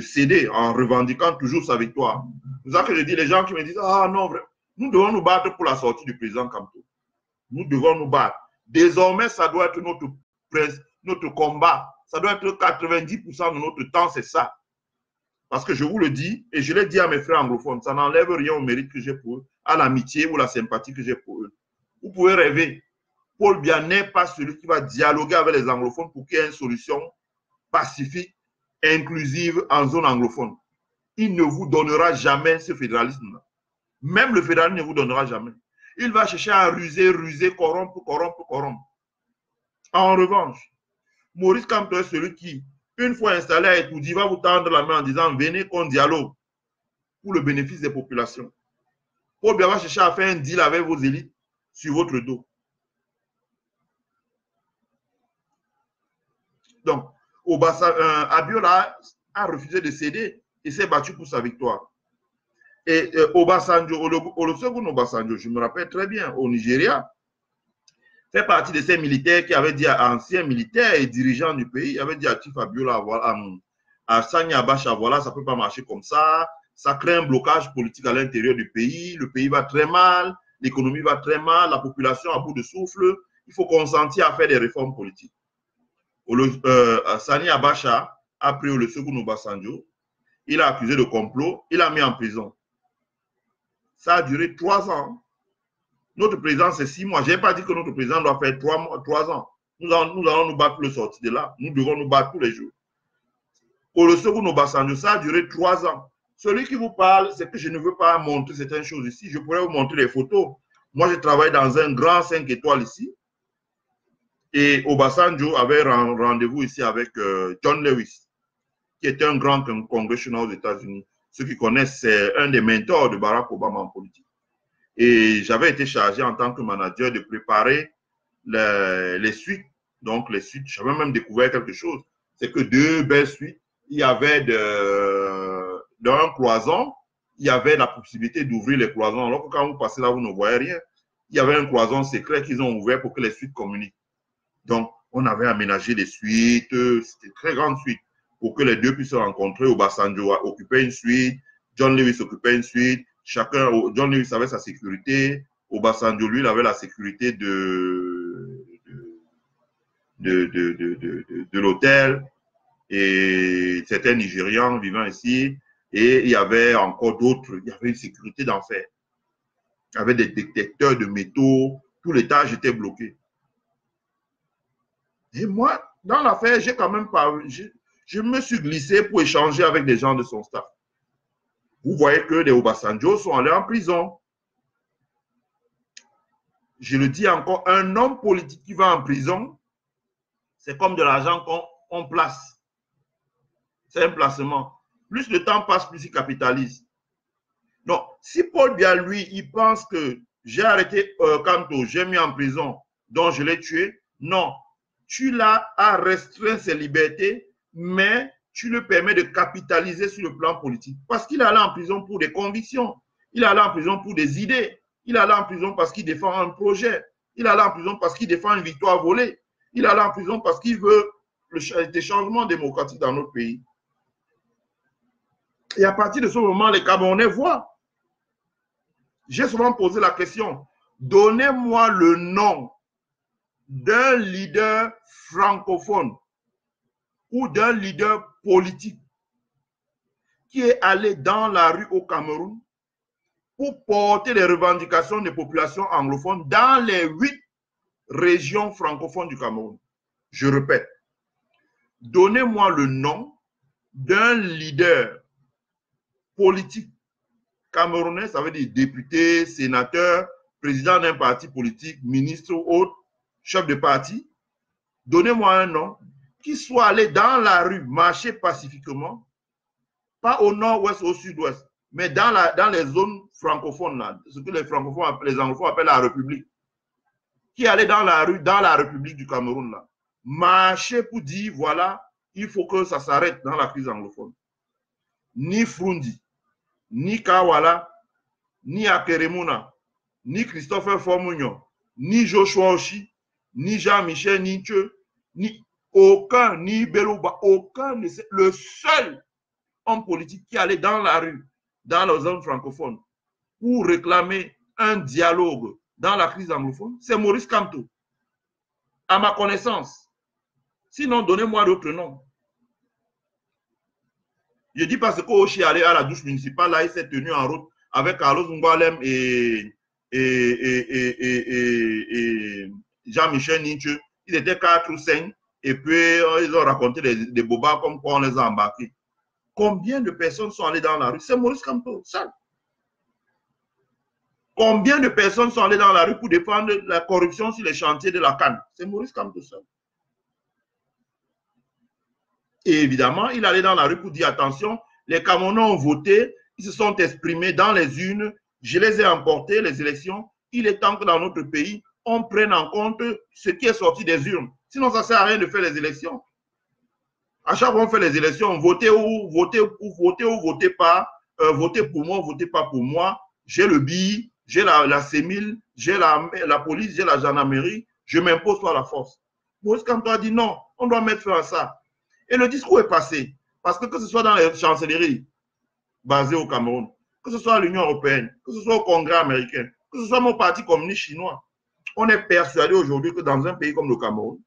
céder, en revendiquant toujours sa victoire. C'est ça que je dis, les gens qui me disent, ah non, vraiment, nous devons nous battre pour la sortie du président Kamto. Nous devons nous battre. Désormais, ça doit être notre combat. Ça doit être 90% de notre temps, c'est ça. Parce que je vous le dis, et je l'ai dit à mes frères anglophones, ça n'enlève rien au mérite que j'ai pour eux, à l'amitié ou la sympathie que j'ai pour eux. Vous pouvez rêver. Paul Biya n'est pas celui qui va dialoguer avec les anglophones pour qu'il y ait une solution pacifique, inclusive en zone anglophone. Il ne vous donnera jamais ce fédéralisme-là. Même le fédéralisme ne vous donnera jamais. Il va chercher à ruser, corrompre. En revanche, Maurice Kamto est celui qui, une fois installé à Etoudi, va vous tendre la main en disant venez qu'on dialogue pour le bénéfice des populations. Paul Biya va chercher à faire un deal avec vos élites sur votre dos. Donc, Abiola a refusé de céder et s'est battu pour sa victoire. Et Obasanjo, Olusegun Obasanjo, je me rappelle très bien, au Nigeria, fait partie de ces militaires qui avaient dit à anciens militaires et dirigeants du pays, avaient dit à Chief Abiola, voilà, à Sani Abacha, voilà, ça ne peut pas marcher comme ça crée un blocage politique à l'intérieur du pays, le pays va très mal, l'économie va très mal, la population à bout de souffle, il faut consentir à faire des réformes politiques. Sani Abacha a pris Olusegun Obasanjo, il a accusé de complot, il l'a mis en prison. Ça a duré 3 ans. Notre président, c'est 6 mois. Je n'ai pas dit que notre président doit faire 3 ans. Nous allons nous battre pour le sortir de là. Nous devons nous battre tous les jours. Olusegun Obasanjo, ça a duré 3 ans. Celui qui vous parle, c'est que je ne veux pas montrer certaines choses ici. Je pourrais vous montrer les photos. Moi, je travaille dans un grand 5 étoiles ici. Et Obasanjo avait rendez-vous ici avec John Lewis, qui est un grand congressional aux États-Unis. Ceux qui connaissent, c'est un des mentors de Barack Obama en politique. Et j'avais été chargé en tant que manager de préparer les suites. Donc, les suites, j'avais même découvert quelque chose. C'est que 2 belles suites, il y avait dans un cloison, il y avait la possibilité d'ouvrir les cloisons. Alors que quand vous passez là, vous ne voyez rien. Il y avait un cloison secret qu'ils ont ouvert pour que les suites communiquent. Donc, on avait aménagé des suites, c'était une très grande suite, pour que les deux puissent se rencontrer. Obasanjo occupait une suite, John Lewis occupait une suite, chacun, John Lewis avait sa sécurité, Obasanjo, lui, il avait la sécurité de l'hôtel, et certains Nigérians vivant ici, et il y avait encore d'autres, il y avait une sécurité d'enfer. Il y avait des détecteurs de métaux, tout l'étage était bloqué. Et moi, dans l'affaire, j'ai quand même pas, je me suis glissé pour échanger avec des gens de son staff. Vous voyez que les Obasanjo sont allés en prison. Je le dis encore, un homme politique qui va en prison, c'est comme de l'argent qu'on place. C'est un placement. Plus le temps passe, plus il capitalise. Donc, si Paul Biya, lui, il pense que j'ai arrêté Kamto, j'ai mis en prison, donc je l'ai tué, non. Tu l'as à restreindre ses libertés, mais tu le permets de capitaliser sur le plan politique. Parce qu'il est allé en prison pour des convictions. Il est allé en prison pour des idées. Il est allé en prison parce qu'il défend un projet. Il est allé en prison parce qu'il défend une victoire volée. Il est allé en prison parce qu'il veut des changements démocratiques dans notre pays. Et à partir de ce moment, les Camerounais voient. J'ai souvent posé la question, donnez-moi le nom d'un leader francophone ou d'un leader politique qui est allé dans la rue au Cameroun pour porter les revendications des populations anglophones dans les 8 régions francophones du Cameroun. Je répète, donnez-moi le nom d'un leader politique camerounais, ça veut dire député, sénateur, président d'un parti politique, ministre ou autre, chef de parti. Donnez-moi un nom qui soit allé dans la rue, marcher pacifiquement, pas au nord-ouest, au sud-ouest, mais dans les zones francophones, là, ce que les francophones, les anglophones appellent la République, qui est allé dans la rue, dans la République du Cameroun, là, marcher pour dire, voilà, il faut que ça s'arrête dans la crise anglophone. Ni Frundi, ni Kawala, ni Akeremuna, ni Christopher Formugnon, ni Joshua Oshi, ni Jean-Michel Nietzsche, ni aucun, ni Belouba, aucun, le seul homme politique qui allait dans la rue, dans la zone francophone, pour réclamer un dialogue dans la crise anglophone, c'est Maurice Kamto, à ma connaissance. Sinon, donnez-moi d'autres noms. Je dis parce qu'Oshi est allé à la douche municipale, là, il s'est tenu en route avec Carlos Ngwalem et Jean-Michel Nietzsche. Ils étaient 4 ou 5 et puis ils ont raconté des bobas comme quoi on les a embarqués. Combien de personnes sont allées dans la rue? C'est Maurice Kamto, seul. Combien de personnes sont allées dans la rue pour défendre la corruption sur les chantiers de la canne? C'est Maurice Kamto seul. Et évidemment, il allait dans la rue pour dire attention, les Camerounais ont voté, ils se sont exprimés dans les urnes, je les ai emportés, les élections. Il est temps que dans notre pays, on prenne en compte ce qui est sorti des urnes. Sinon, ça ne sert à rien de faire les élections. À chaque fois qu'on fait les élections, votez ou votez pas, votez pour moi, votez pas pour moi. J'ai le BI, j'ai la CEMIL, j'ai la police, j'ai la gendarmerie, je m'impose par la force. Maurice Kamto a dit non, on doit mettre fin à ça. Et le discours est passé. Parce que ce soit dans les chancelleries basées au Cameroun, que ce soit à l'Union européenne, que ce soit au Congrès américain, que ce soit mon parti communiste chinois, on est persuadé aujourd'hui que dans un pays comme le Cameroun,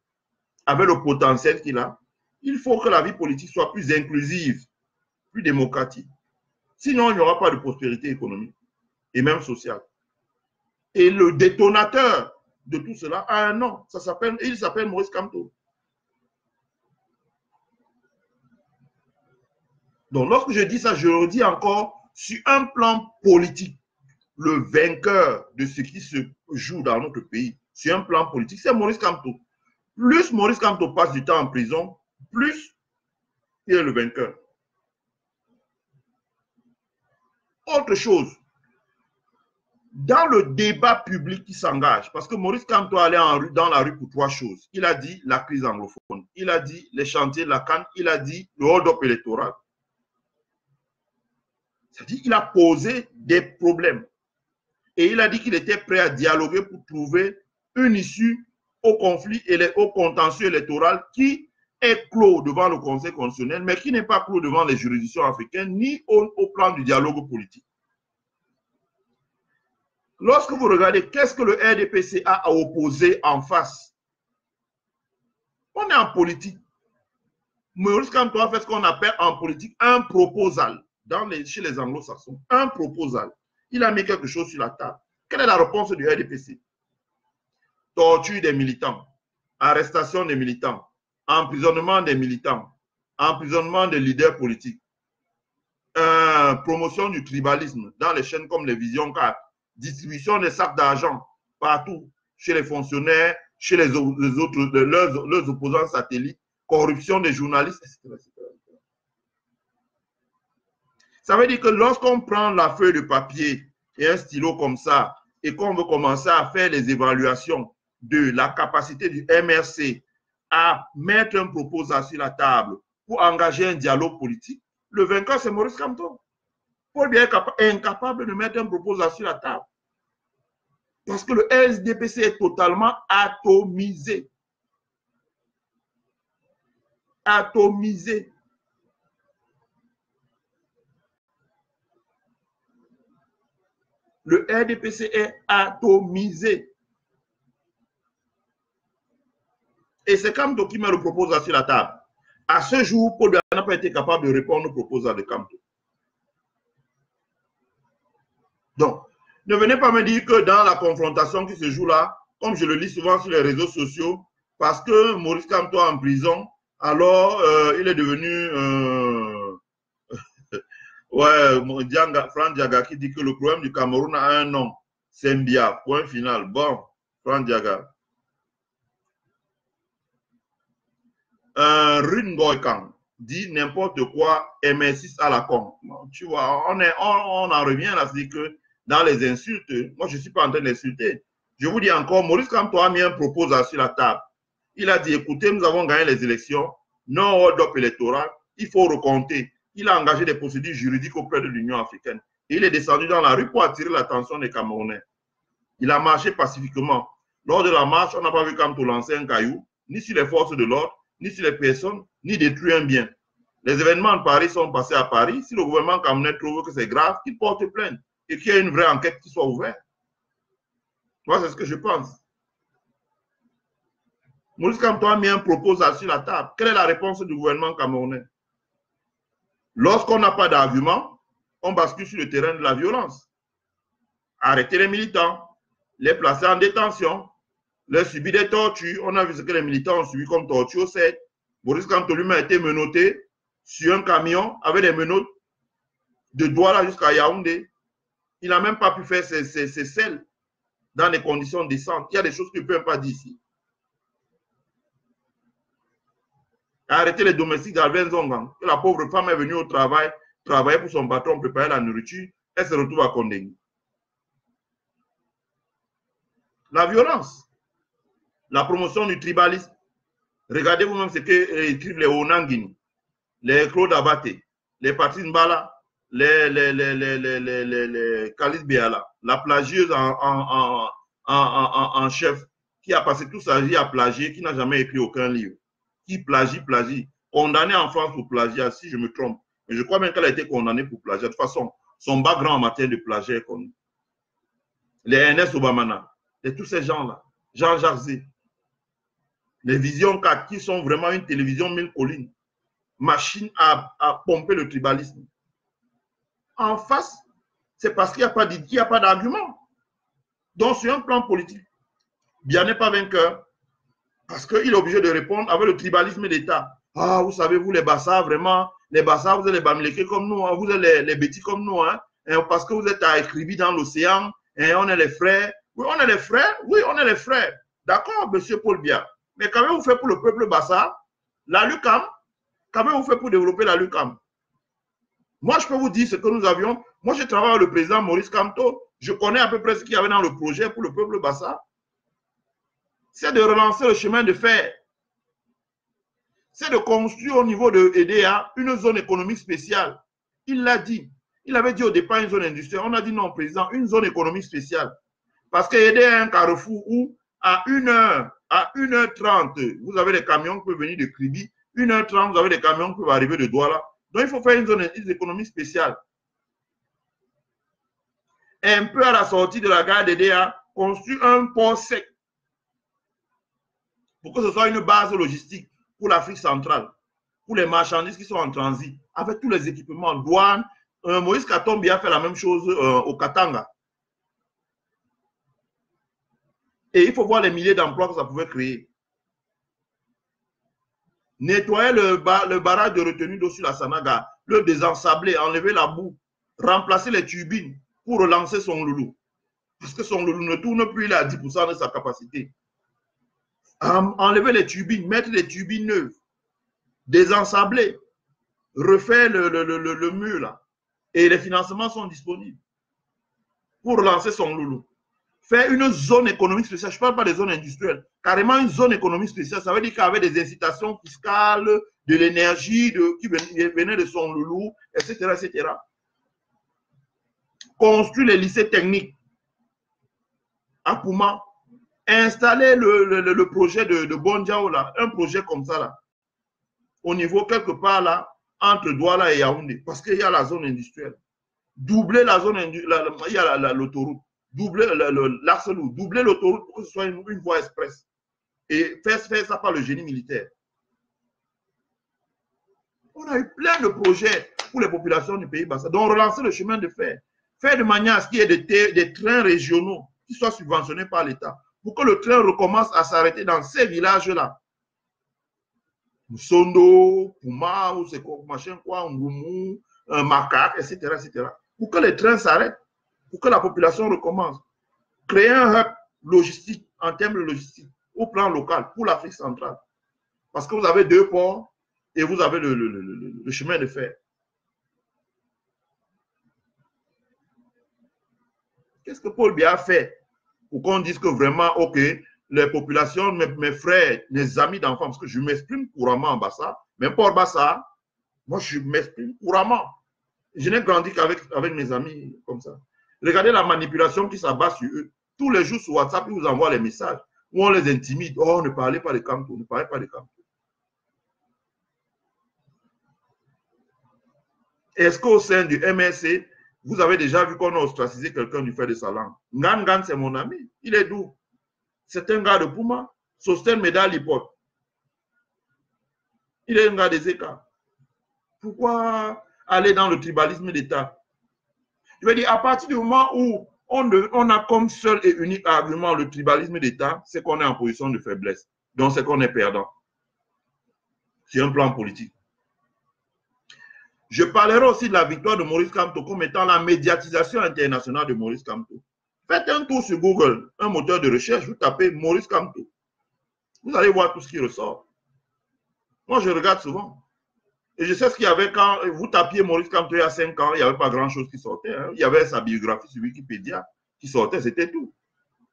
avec le potentiel qu'il a, il faut que la vie politique soit plus inclusive, plus démocratique. Sinon, il n'y aura pas de prospérité économique et même sociale. Et le détonateur de tout cela a un nom. Il s'appelle Maurice Kamto. Donc, lorsque je dis ça, je le dis encore sur un plan politique. le vainqueur de ce qui se joue dans notre pays, sur un plan politique, c'est Maurice Kamto. Plus Maurice Kamto passe du temps en prison, plus il est le vainqueur. Autre chose, dans le débat public qui s'engage, parce que Maurice Kamto allait dans la rue pour trois choses. Il a dit la crise anglophone, il a dit les chantiers de la CAN, il a dit le hold-up électoral. C'est-à-dire qu'il a posé des problèmes. Et il a dit qu'il était prêt à dialoguer pour trouver une issue au conflit et au contentieux électoral qui est clos devant le Conseil constitutionnel, mais qui n'est pas clos devant les juridictions africaines, ni au plan du dialogue politique. Lorsque vous regardez, qu'est-ce que le RDPC a à opposer en face? On est en politique. Maurice Kamto a fait ce qu'on appelle en politique un proposal chez les anglo-saxons. Un proposal. Il a mis quelque chose sur la table. Quelle est la réponse du RDPC? Torture des militants, arrestation des militants, emprisonnement des militants, emprisonnement des leaders politiques, promotion du tribalisme dans les chaînes comme les Vision 4, distribution des sacs d'argent partout, chez les fonctionnaires, chez leurs opposants satellites, corruption des journalistes, etc. Ça veut dire que lorsqu'on prend la feuille de papier et un stylo comme ça, et qu'on veut commencer à faire les évaluations de la capacité du MRC à mettre un proposal sur la table pour engager un dialogue politique, le vainqueur, c'est Maurice Kamto. Paul Biya est incapable de mettre un proposal sur la table. Parce que le RDPC est totalement atomisé. Atomisé. Le RDPC est atomisé. Et c'est Kamto qui met le proposal sur la table. À ce jour, Paul Biya n'a pas été capable de répondre au proposal de Kamto. Donc, ne venez pas me dire que dans la confrontation qui se joue là, comme je le lis souvent sur les réseaux sociaux, parce que Maurice Kamto est en prison, alors il est devenu... ouais, Franck Diaga qui dit que le problème du Cameroun a un nom, c'est Mbia, point final. Bon, Franck Diaga. Ringoykan dit n'importe quoi, MR6 à la con. Tu vois, on en revient là, c'est que dans les insultes, moi je ne suis pas en train d'insulter. Je vous dis encore, Maurice Kamto a mis un proposal sur la table. Il a dit, écoutez, nous avons gagné les élections, non hold-up électoral, il faut recompter. Il a engagé des procédures juridiques auprès de l'Union africaine. Et il est descendu dans la rue pour attirer l'attention des Camerounais. Il a marché pacifiquement. Lors de la marche, on n'a pas vu Kamto lancer un caillou, ni sur les forces de l'ordre, ni sur les personnes, ni détruire un bien. Les événements de Paris sont passés à Paris. Si le gouvernement camerounais trouve que c'est grave, qu'il porte plainte et qu'il y ait une vraie enquête qui soit ouverte. Moi, c'est ce que je pense. Maurice Kamto a mis un proposal sur la table. Quelle est la réponse du gouvernement camerounais? Lorsqu'on n'a pas d'argument, on bascule sur le terrain de la violence. Arrêter les militants, les placer en détention, les subir des tortures. On a vu ce que les militants ont subi comme torture au CED. Maurice Kamto lui a été menotté sur un camion avec des menottes de Douala jusqu'à Yaoundé. Il n'a même pas pu faire ses selles dans des conditions décentes. Il y a des choses qu'il ne peut pas dire ici. Arrêter les domestiques d'Alvin Zongan. La pauvre femme est venue au travail, travailler pour son patron, préparer la nourriture. Elle se retrouve à Condé. La violence, la promotion du tribalisme. Regardez vous-même ce qu'écrivent les Onangini, les Claude Abaté, les Patrice Mbala, les Kalis Béala, la plagieuse en chef qui a passé toute sa vie à plagier, qui n'a jamais écrit aucun livre, qui plagie, condamnée en France pour plagiat, si je me trompe. Mais je crois même qu'elle a été condamnée pour plagiat. De toute façon, son background en matière de plagiat est connu. Les Ernest Obamana, et tous ces gens-là, Jean Jarzé, les Vision 4 qui sont vraiment une télévision mille collines, machine à pomper le tribalisme. En face, c'est parce qu'il n'y a pas d'argument. Donc, sur un plan politique, Biya n'est pas vainqueur parce qu'il est obligé de répondre avec le tribalisme d'État. Ah, vous savez, vous les Bassas, vraiment, les Bassas, vous êtes les Bamileke comme nous, hein, vous êtes les Bétis comme nous. Hein. parce que vous êtes à écrire dans l'océan, et on est les frères. Oui, on est les frères. Oui, on est les frères. D'accord, monsieur Paul Biya. Mais qu'avez-vous fait pour le peuple Bassa? La LUCAM? Qu'avez-vous fait pour développer la LUCAM? Moi, je peux vous dire ce que nous avions. Moi, je travaille avec le président Maurice Kamto. Je connais à peu près ce qu'il y avait dans le projet pour le peuple Bassa. C'est de relancer le chemin de fer. C'est de construire au niveau de EDA une zone économique spéciale. Il l'a dit. Il avait dit au départ une zone industrielle. On a dit non, président, une zone économique spéciale. Parce que EDA est un carrefour où à 1h, à 1h30, vous avez des camions qui peuvent venir de Kribi. 1h30, vous avez des camions qui peuvent arriver de Douala. Donc, il faut faire une zone économique spéciale. Et un peu à la sortie de la gare d'EDA, construire un port sec pour que ce soit une base logistique pour l'Afrique centrale, pour les marchandises qui sont en transit, avec tous les équipements, douane. Moïse Katumbi a fait la même chose au Katanga. Et il faut voir les milliers d'emplois que ça pouvait créer. Nettoyer le barrage de retenue d'eau sur la Sanaga, le désensabler, enlever la boue, remplacer les turbines pour relancer son loulou. Parce que son loulou ne tourne plus, il est à 10% de sa capacité. Enlever les turbines, mettre les turbines neuves, désensabler, refaire le mur là. Et les financements sont disponibles pour relancer son loulou. Faire une zone économique spéciale, je ne parle pas des zones industrielles, carrément une zone économique spéciale, ça veut dire qu'avec des incitations fiscales, de l'énergie qui venait de son loulou, etc., etc. Construire les lycées techniques à Pouma, installer le projet de Bondiao là, un projet comme ça là, au niveau quelque part là, entre Douala et Yaoundé, parce qu'il y a la zone industrielle. Doubler la zone industrielle, il y a l'autoroute. Doubler l'axe lourd, doubler l'autoroute pour que ce soit une voie express. Et faire ça par le génie militaire. On a eu plein de projets pour les populations du pays Bassa. Donc, relancer le chemin de fer. Faire de manière à ce qu'il y ait des trains régionaux qui soient subventionnés par l'État. Pour que le train recommence à s'arrêter dans ces villages-là. Sondo, Pouma, ou c'est quoi, machin quoi, Ngoumou, Macaque, etc., etc. Pour que les trains s'arrêtent. Pour que la population recommence. Créer un hub logistique, en termes de logistique, au plan local, pour l'Afrique centrale. Parce que vous avez 2 ports et vous avez le chemin de fer. Qu'est-ce que Paul Biya a fait pour qu'on dise que vraiment, ok, les populations, mes frères, mes amis d'enfants, parce que je m'exprime couramment en Bassa, même pas en Bassa, moi je m'exprime couramment. Je n'ai grandi qu'avec mes amis comme ça. Regardez la manipulation qui s'abat sur eux. Tous les jours sur WhatsApp, ils vous envoient les messages où on les intimide. Oh, ne parlez pas de Kamto, ne parlez pas de Kamto. Est-ce qu'au sein du MRC, vous avez déjà vu qu'on a ostracisé quelqu'un du fait de sa langue? Ngan, c'est mon ami. Il est d'où? C'est un gars de Pouma. Sosten Medal Lipot. Il est un gars des États. Pourquoi aller dans le tribalisme d'État? Je veux dire, à partir du moment où on a comme seul et unique argument le tribalisme d'État, c'est qu'on est en position de faiblesse. Donc, c'est qu'on est perdant. C'est un plan politique. Je parlerai aussi de la victoire de Maurice Kamto comme étant la médiatisation internationale de Maurice Kamto. Faites un tour sur Google, un moteur de recherche, vous tapez Maurice Kamto. Vous allez voir tout ce qui ressort. Moi, je regarde souvent. Et je sais ce qu'il y avait quand vous tapiez Maurice Kamto il y a 5 ans, il n'y avait pas grand-chose qui sortait. Hein. Il y avait sa biographie sur Wikipédia qui sortait, c'était tout.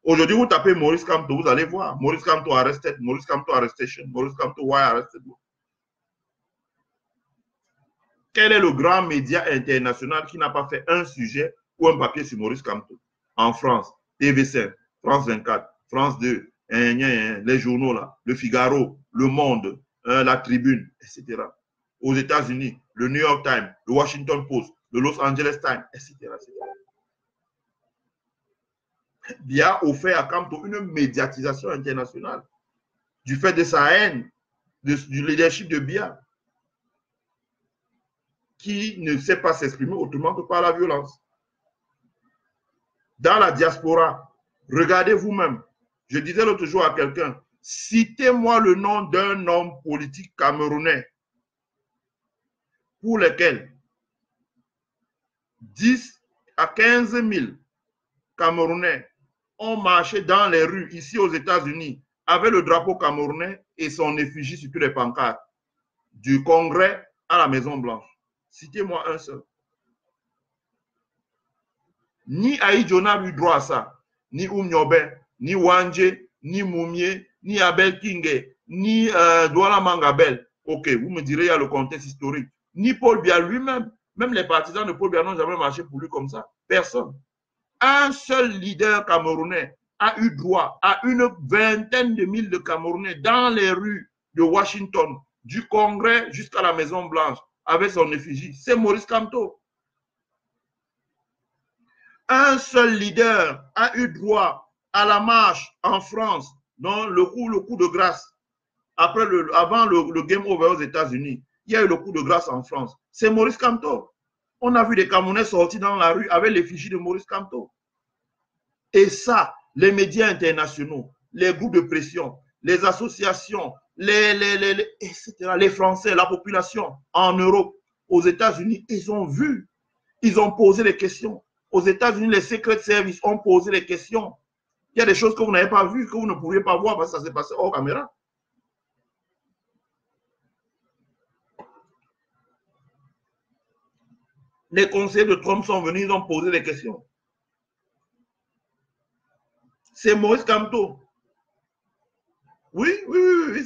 Aujourd'hui, vous tapez Maurice Kamto, vous allez voir. Maurice Kamto arrested, Maurice Kamto arrestation, Maurice Kamto why arrested. Quel est le grand média international qui n'a pas fait un sujet ou un papier sur Maurice Kamto? En France, TV5, France 24, France 2, les journaux là, Le Figaro, Le Monde, La Tribune, etc. Aux États-Unis, le New York Times, le Washington Post, le Los Angeles Times, etc. Biya a offert à Kamto une médiatisation internationale du fait de sa haine, du leadership de Biya, qui ne sait pas s'exprimer autrement que par la violence. Dans la diaspora, regardez vous-même. Je disais l'autre jour à quelqu'un, citez-moi le nom d'un homme politique camerounais pour lequel 10 à 15 000 Camerounais ont marché dans les rues ici aux États-Unis avec le drapeau camerounais et son effigie sur tous les pancartes, du Congrès à la Maison-Blanche. Citez-moi un seul. Ni Aïdjo n'a eu droit à ça, ni Oumniobe, ni Wanje, ni Moumié, ni Abel Kingé, ni Douala Mangabel. Ok, vous me direz, il y a le contexte historique. Ni Paul Biya lui-même, même les partisans de Paul Biya n'ont jamais marché pour lui comme ça. Personne. Un seul leader camerounais a eu droit à une vingtaine de mille de Camerounais dans les rues de Washington, du Congrès jusqu'à la Maison-Blanche, avec son effigie. C'est Maurice Kamto. Un seul leader a eu droit à la marche en France, dans le coup de grâce. Avant le game over aux États-Unis, il y a eu le coup de grâce en France. C'est Maurice Kamto. On a vu des Camerounais sortis dans la rue avec l'effigie de Maurice Kamto. Et ça, les médias internationaux, les groupes de pression, les associations, etc., les Français, la population en Europe, aux États-Unis, ils ont vu, ils ont posé des questions. Aux États-Unis, les Secret Service ont posé des questions. Il y a des choses que vous n'avez pas vues, que vous ne pouviez pas voir parce que ça s'est passé hors caméra. Les conseillers de Trump sont venus, ils ont posé des questions. C'est Maurice Kamto. Oui,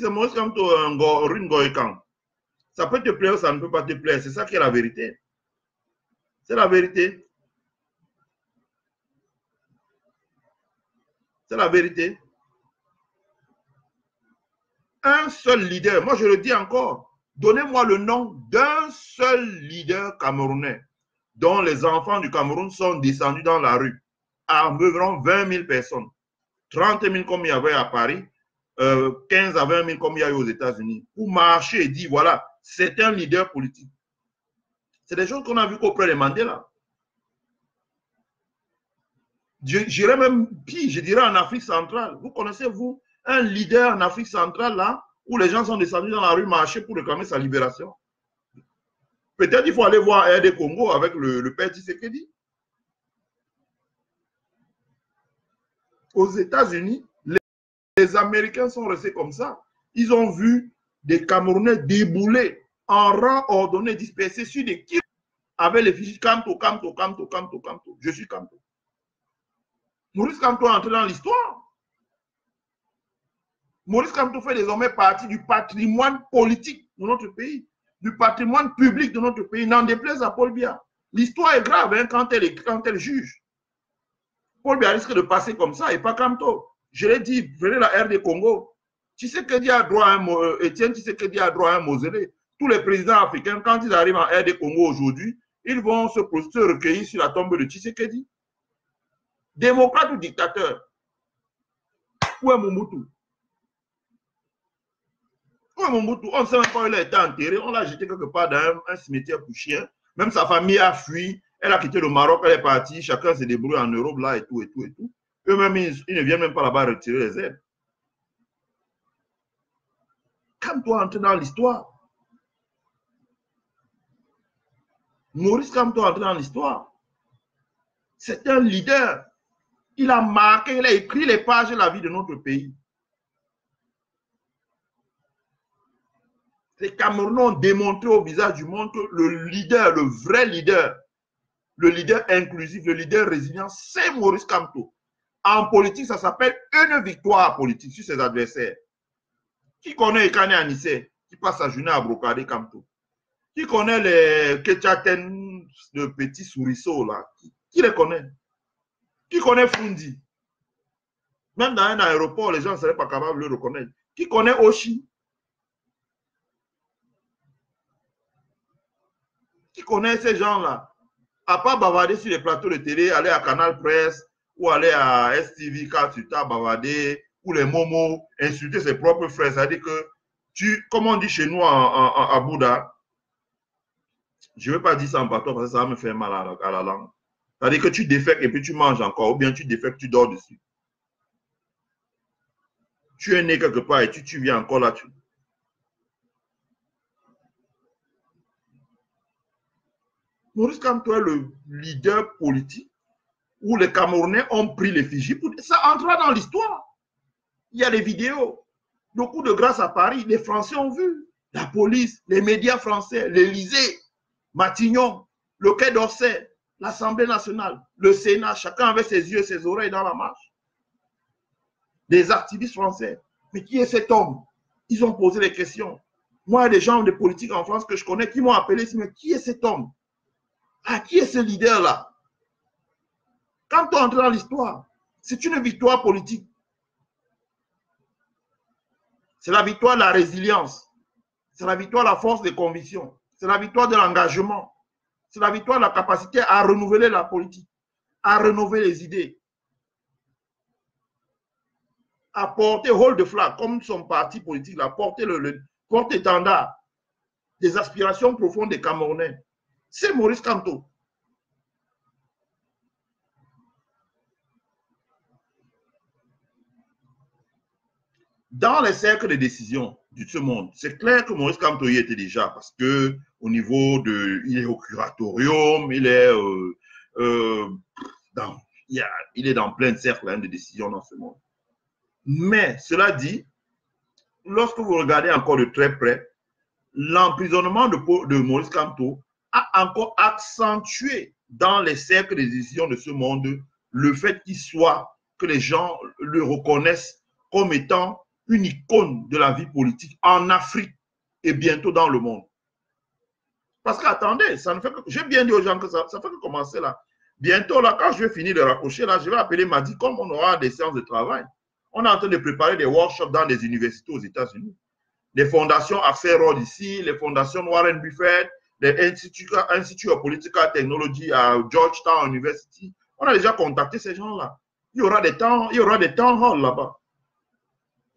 c'est Maurice Kamto, Rune Goïkan. Ça peut te plaire ou ça ne peut pas te plaire. C'est ça qui est la vérité. C'est la vérité. C'est la vérité. Un seul leader, moi je le dis encore, donnez-moi le nom d'un seul leader camerounais dont les enfants du Cameroun sont descendus dans la rue à environ 20 000 personnes. 30 000 comme il y avait à Paris, 15 à 20 000 comme il y a eu aux États-Unis, pour marcher et dire, voilà, c'est un leader politique. C'est des choses qu'on a vues qu'auprès de Mandela. J'irais même pire, je dirais en Afrique centrale. Vous connaissez, vous, un leader en Afrique centrale, là, où les gens sont descendus dans la rue marcher pour réclamer sa libération? Peut-être qu'il faut aller voir RD Congo avec le père Tshisekedi. Aux États-Unis, les Américains sont restés comme ça. Ils ont vu des Camerounais débouler en rang ordonné, dispersés sur des kilomètres avec les fichiers Kamto. Je suis Kamto. Maurice Kamto est entré dans l'histoire. Maurice Kamto fait désormais partie du patrimoine politique de notre pays, du patrimoine public de notre pays. N'en déplaise à Paul Biya. L'histoire est grave hein, quand elle juge. Paul Biya risque de passer comme ça et pas Kamto. Je l'ai dit, venez la RD Congo. Tshisekedi a droit à un Étienne Tshisekedi a droit à un mausolée. Tous les présidents africains, quand ils arrivent en RD Congo aujourd'hui, ils vont se recueillir sur la tombe de Tshisekedi. Démocrate ou dictateur? Où est Mobutu? Où est Mobutu? On ne sait même pas où il a été enterré. On l'a jeté quelque part dans un cimetière pour chiens. Même sa famille a fui. Elle a quitté le Maroc, elle est partie. Chacun se débrouille en Europe là et tout. Eux-mêmes, ils ne viennent même pas là-bas retirer les aides. Kamto entre dans l'histoire. Maurice Kamto entre dans l'histoire. C'est un leader. Il a marqué, il a écrit les pages de la vie de notre pays. Les Camerounais ont démontré au visage du monde que le leader, le vrai leader, le leader inclusif, le leader résilient, c'est Maurice Kamto. En politique, ça s'appelle une victoire politique sur ses adversaires. Qui connaît Ekane Anissé, qui passe sa journée à brocader Kamto? Qui connaît les Ketchaten de petits souriceaux là? Qui les connaît? Qui connaît Fundi? Même dans un aéroport, les gens ne seraient pas capables de le reconnaître. Qui connaît Oshi? Qui connaît ces gens-là? À part bavarder sur les plateaux de télé, aller à Canal Presse ou aller à STV quand tu t'as bavardé, ou les momos, insulter ses propres frères. C'est-à-dire que comme on dit chez nous à Bouddha, je ne veux pas dire ça en bateau parce que ça va me faire mal à la langue. C'est-à-dire que tu défèques et puis tu manges encore, ou bien tu défèques, tu dors dessus. Tu es né quelque part et tu viens encore là. Maurice Kamto est le leader politique où les Camerounais ont pris l'effigie. Ça entrera dans l'histoire. Il y a des vidéos. Le coup de grâce à Paris, les Français ont vu. La police, les médias français, l'Élysée, Matignon, le Quai d'Orsay, l'Assemblée nationale, le Sénat, chacun avait ses yeux et ses oreilles dans la marche. Des activistes français. Mais qui est cet homme? Ils ont posé des questions. Moi, il y a des gens de politique en France que je connais qui m'ont appelé, mais qui est cet homme? Ah, qui est ce leader-là? Quand on entre dans l'histoire, c'est une victoire politique. C'est la victoire de la résilience. C'est la victoire de la force de conviction. C'est la victoire de l'engagement. C'est la victoire de la capacité à renouveler la politique, à renouveler les idées, à porter hold de flag, comme son parti politique, à porter le porte-étendard des aspirations profondes des Camerounais. C'est Maurice Kamto. Dans les cercles de décision de ce monde, c'est clair que Maurice Kamto y était déjà, parce que au niveau de, il est au curatorium, il est il est dans plein de cercles de décision dans ce monde. Mais cela dit, lorsque vous regardez encore de très près, l'emprisonnement de Maurice Kamto a encore accentué dans les cercles de décision de ce monde le fait qu'il soit, que les gens le reconnaissent comme étant une icône de la vie politique en Afrique et bientôt dans le monde. Parce qu'attendez, ça ne fait que, j'ai bien dit aux gens que ça fait que commencer là. Bientôt là, quand je vais finir de raccrocher là, je vais appeler Madi, comme on aura des séances de travail. On est en train de préparer des workshops dans des universités aux États-Unis. Les fondations Axel Rod ici, les fondations Warren Buffett, les Institute of Political Technology à Georgetown University. On a déjà contacté ces gens-là. Il y aura des temps halls là-bas.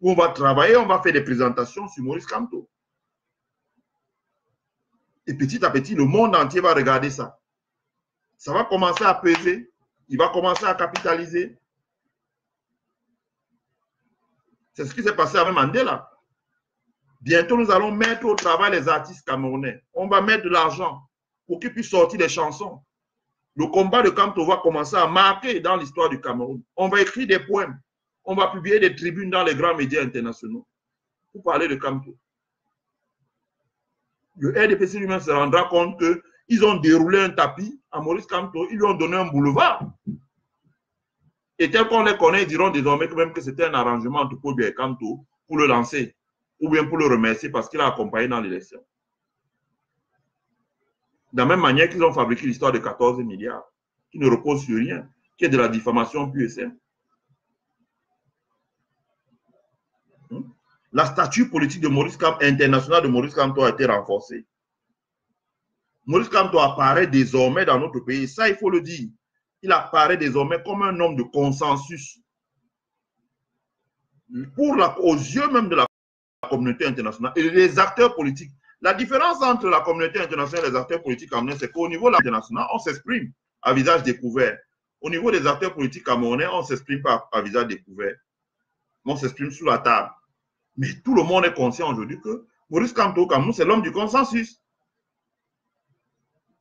Où on va travailler, on va faire des présentations sur Maurice Kamto. Et petit à petit, le monde entier va regarder ça. Ça va commencer à peser, il va commencer à capitaliser. C'est ce qui s'est passé avec Mandela. Bientôt, nous allons mettre au travail les artistes camerounais. On va mettre de l'argent pour qu'ils puissent sortir des chansons. Le combat de Kamto va commencer à marquer dans l'histoire du Cameroun. On va écrire des poèmes. On va publier des tribunes dans les grands médias internationaux pour parler de Kamto. Le RDPC lui-même se rendra compte qu'ils ont déroulé un tapis à Maurice Kamto, ils lui ont donné un boulevard. Et tel qu'on les connaît, ils diront désormais que même que c'était un arrangement entre Paul Biya et Kamto pour le lancer, ou bien pour le remercier parce qu'il a accompagné dans l'élection. De la même manière qu'ils ont fabriqué l'histoire de 14 milliards, qui ne repose sur rien, qui est de la diffamation pure et simple. La statue politique de Maurice Kamto, internationale de Maurice Kamto a été renforcée. Maurice Kamto apparaît désormais dans notre pays, ça il faut le dire. Il apparaît désormais comme un homme de consensus. Aux yeux même de la communauté internationale et les acteurs politiques. La différence entre la communauté internationale et les acteurs politiques camerounais, c'est qu'au niveau de l'international, on s'exprime à visage découvert. Au niveau des acteurs politiques camerounais, on ne s'exprime pas à visage découvert. On s'exprime sous la table. Mais tout le monde est conscient aujourd'hui que Maurice Kamto au Cameroun, c'est l'homme du consensus.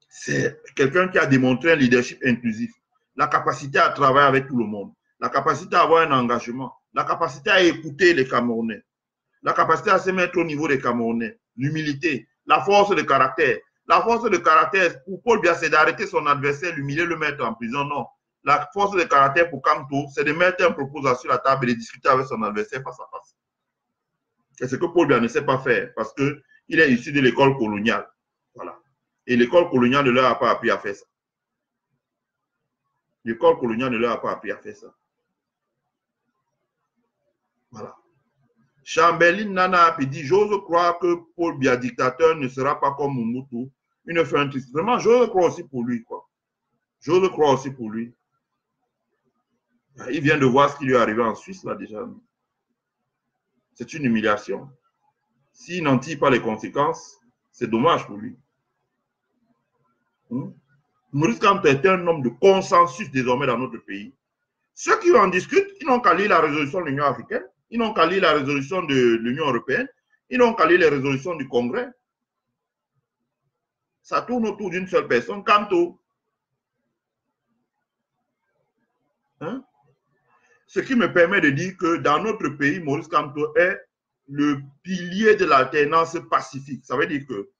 C'est quelqu'un qui a démontré un leadership inclusif, la capacité à travailler avec tout le monde, la capacité à avoir un engagement, la capacité à écouter les Camerounais, la capacité à se mettre au niveau des Camerounais, l'humilité, la force de caractère. La force de caractère pour Paul Biya, c'est d'arrêter son adversaire, l'humilier, le mettre en prison. Non. La force de caractère pour Kamto, c'est de mettre un proposal sur la table et de discuter avec son adversaire face à face. C'est ce que Paul Biya ne sait pas faire parce qu'il est issu de l'école coloniale. Voilà. Et l'école coloniale ne leur a pas appris à faire ça. L'école coloniale ne leur a pas appris à faire ça. Voilà. Chamberlain Nana a dit, j'ose croire que Paul Biya, dictateur, ne sera pas comme Mobutu. Une fin triste. Vraiment, j'ose croire aussi pour lui, quoi. J'ose croire aussi pour lui. Il vient de voir ce qui lui est arrivé en Suisse, là, déjà. C'est une humiliation. S'il n'en tire pas les conséquences, c'est dommage pour lui. Maurice Kamto est un homme de consensus désormais dans notre pays. Ceux qui en discutent, ils n'ont qu'à lire la résolution de l'Union africaine, ils n'ont qu'à lire la résolution de l'Union européenne, ils n'ont qu'à lire les résolutions du Congrès. Ça tourne autour d'une seule personne, Kamto. Hein? Ce qui me permet de dire que dans notre pays, Maurice Kamto est le pilier de l'alternance pacifique. Ça veut dire que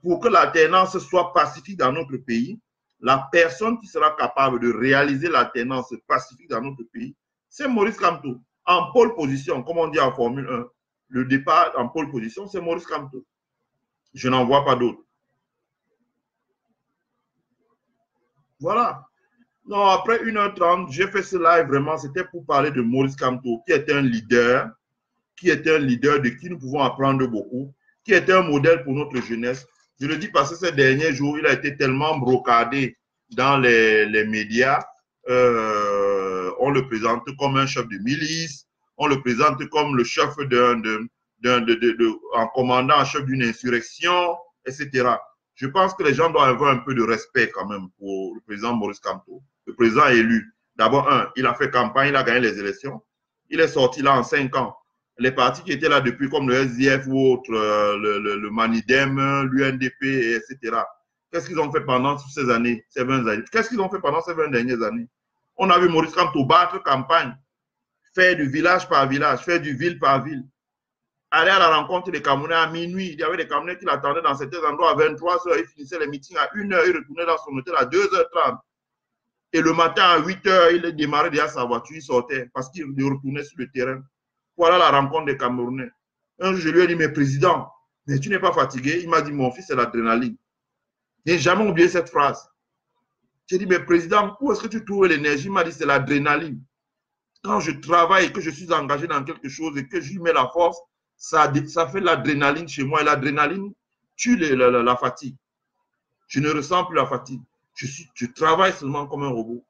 pour que l'alternance soit pacifique dans notre pays, la personne qui sera capable de réaliser l'alternance pacifique dans notre pays, c'est Maurice Kamto. En pole position, comme on dit en Formule 1, le départ en pole position, c'est Maurice Kamto. Je n'en vois pas d'autre. Voilà. Non, après 1h30, j'ai fait ce live vraiment, c'était pour parler de Maurice Kamto, qui est un leader, de qui nous pouvons apprendre beaucoup, qui est un modèle pour notre jeunesse. Je le dis parce que ces derniers jours, il a été tellement brocadé dans les médias. On le présente comme un chef de milice, on le présente comme le chef un commandant en chef d'une insurrection, etc. Je pense que les gens doivent avoir un peu de respect quand même pour le président Maurice Kamto. Le président élu, d'abord, il a fait campagne, il a gagné les élections. Il est sorti là en 5 ans. Les partis qui étaient là depuis, comme le SDF ou autre, le Manidem, l'UNDP, etc. Qu'est-ce qu'ils ont fait pendant ces années, ces 20 années? Qu'est-ce qu'ils ont fait pendant ces 20 dernières années? On a vu Maurice Kamto battre campagne, faire du village par village, faire du ville par ville. Aller à la rencontre des Camerounais à minuit. Il y avait des Camerounais qui l'attendaient dans certains endroits à 23h. Il finissait les meetings à 1h. Il retournait dans son hôtel à 2h30. Et le matin à 8h, il démarrait déjà sa voiture. Il sortait parce qu'il retournait sur le terrain. Voilà la rencontre des Camerounais. Un jour, je lui ai dit, mais président, mais tu n'es pas fatigué? Il m'a dit, mon fils, c'est l'adrénaline. Je n'ai jamais oublié cette phrase. J'ai dit, mais président, où est-ce que tu trouves l'énergie? Il m'a dit, c'est l'adrénaline. Quand je travaille et que je suis engagé dans quelque chose et que j'y mets la force, ça fait l'adrénaline chez moi. Et l'adrénaline tue la fatigue. Je ne ressens plus la fatigue. Je travaille seulement comme un robot.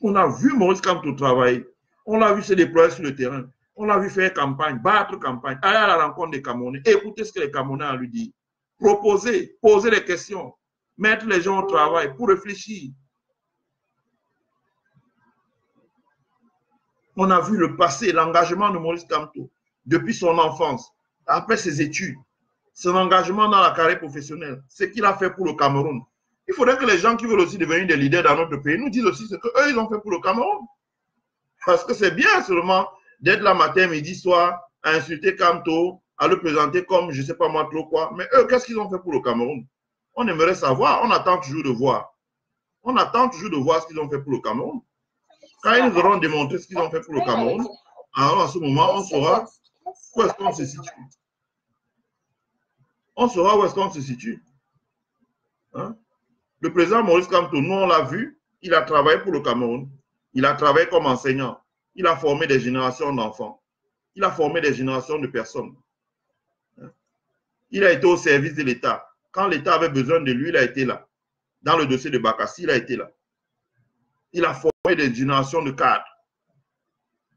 On a vu Maurice Kamto travailler. On l'a vu se déployer sur le terrain. On l'a vu faire campagne, battre campagne, aller à la rencontre des Camerounais, écouter ce que les Camerounais ont à lui dire, proposer, poser des questions, mettre les gens au travail pour réfléchir. On a vu le passé, l'engagement de Maurice Kamto depuis son enfance, après ses études, son engagement dans la carrière professionnelle, ce qu'il a fait pour le Cameroun. Il faudrait que les gens qui veulent aussi devenir des leaders dans notre pays nous disent aussi ce qu'eux, ils ont fait pour le Cameroun. Parce que c'est bien seulement d'être là matin, midi, soir, à insulter Kamto, à le présenter comme je ne sais pas moi trop quoi. Mais eux, qu'est-ce qu'ils ont fait pour le Cameroun? On aimerait savoir, on attend toujours de voir. On attend toujours de voir ce qu'ils ont fait pour le Cameroun. Quand ils nous auront démontré ce qu'ils ont fait pour le Cameroun, alors à ce moment, on saura où est-ce qu'on se situe. On saura où est-ce qu'on se situe. Hein? Le président Maurice Kamto, nous on l'a vu, il a travaillé pour le Cameroun. Il a travaillé comme enseignant. Il a formé des générations d'enfants. Il a formé des générations de personnes. Il a été au service de l'État. Quand l'État avait besoin de lui, il a été là. Dans le dossier de Bakassi, il a été là. Il a formé des générations de cadres.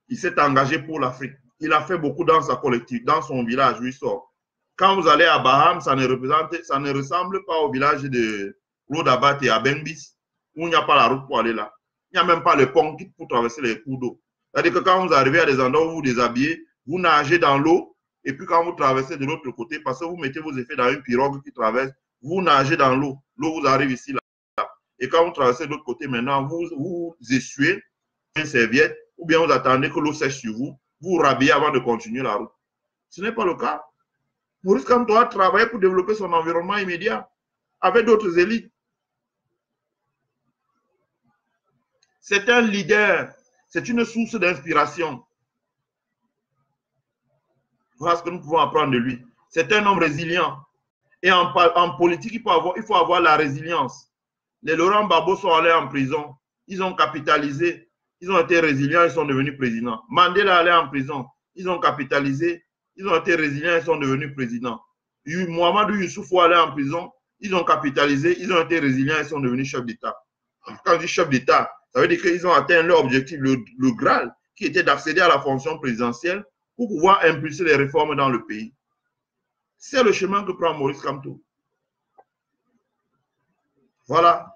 Il s'est engagé pour l'Afrique. Il a fait beaucoup dans sa collectivité, dans son village où il sort. Quand vous allez à Baham, ça ne ressemble pas au village de Claude Abat et à Benbis, où il n'y a pas la route pour aller là. Il n'y a même pas le pont pour traverser les cours d'eau. C'est-à-dire que quand vous arrivez à des endroits où vous vous déshabillez, vous nagez dans l'eau, et puis quand vous traversez de l'autre côté, parce que vous mettez vos effets dans une pirogue qui traverse, vous nagez dans l'eau. L'eau vous arrive ici, là. Et quand vous traversez de l'autre côté, maintenant, vous essuyez une serviette, ou bien vous attendez que l'eau sèche sur vous, vous rhabillez avant de continuer la route. Ce n'est pas le cas. Maurice Kamto a travaillé pour développer son environnement immédiat avec d'autres élites. C'est un leader, c'est une source d'inspiration. Voilà ce que nous pouvons apprendre de lui. C'est un homme résilient. Et en politique, il faut avoir la résilience. Les Laurent Gbagbo sont allés en prison. Ils ont capitalisé. Ils ont été résilients, ils sont devenus présidents. Mandela allait en prison. Ils ont capitalisé. Ils ont été résilients, ils sont devenus présidents. Mohamedou Youssoufou allait en prison. Ils ont capitalisé. Ils ont été résilients, ils sont devenus chefs d'État. Quand je dis chef d'État, ça veut dire qu'ils ont atteint leur objectif, le Graal, qui était d'accéder à la fonction présidentielle pour pouvoir impulser les réformes dans le pays. C'est le chemin que prend Maurice Kamto. Voilà.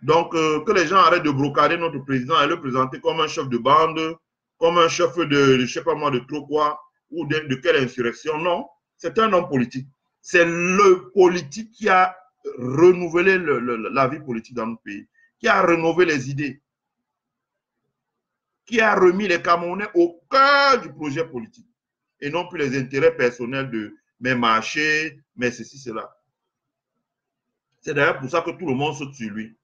Donc, que les gens arrêtent de brocader notre président et le présenter comme un chef de bande, comme un chef de je ne sais pas moi, de trop quoi, ou de quelle insurrection. Non, c'est un homme politique. C'est le politique qui a renouvelé la vie politique dans notre pays, qui a rénové les idées, qui a remis les Camerounais au cœur du projet politique et non plus les intérêts personnels de mes marchés, mais ceci, cela. C'est d'ailleurs pour ça que tout le monde saute sur lui.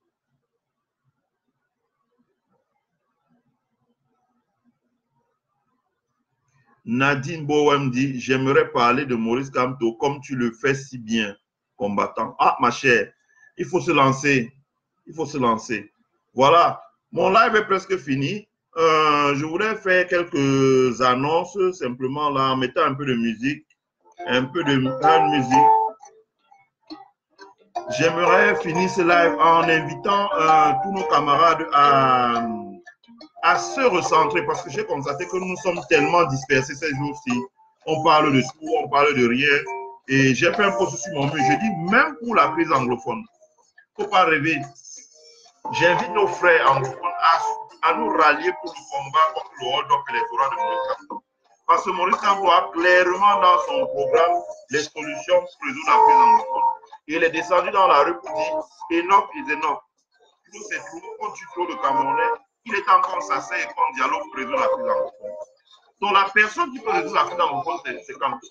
Nadine Bowen dit, j'aimerais parler de Maurice Kamto comme tu le fais si bien, combattant. Ah, ma chère, il faut se lancer. Il faut se lancer. Voilà, mon live est presque fini. Je voulais faire quelques annonces, simplement là, en mettant un peu de musique, un peu de musique. J'aimerais finir ce live en invitant tous nos camarades à se recentrer parce que j'ai constaté que nous sommes tellement dispersés ces jours-ci. On parle de tout, on parle de rien. Et j'ai fait un post sur mon mur. Je dis, même pour la crise anglophone, il ne faut pas rêver. J'invite nos frères anglophones à nous rallier pour le combat contre le hold-up électoral de Maurice Kamto. Parce que Maurice Kamto a clairement dans son programme les solutions pour résoudre la crise anglophone. Il est descendu dans la rue pour dire enough is enough. Tout c'est tout, on tue trop le Camerounais. Il est encore s'asseoir et qu'on dialogue pour résoudre la crise anglophone. Donc la personne qui peut résoudre la crise anglophone, c'est Kamto.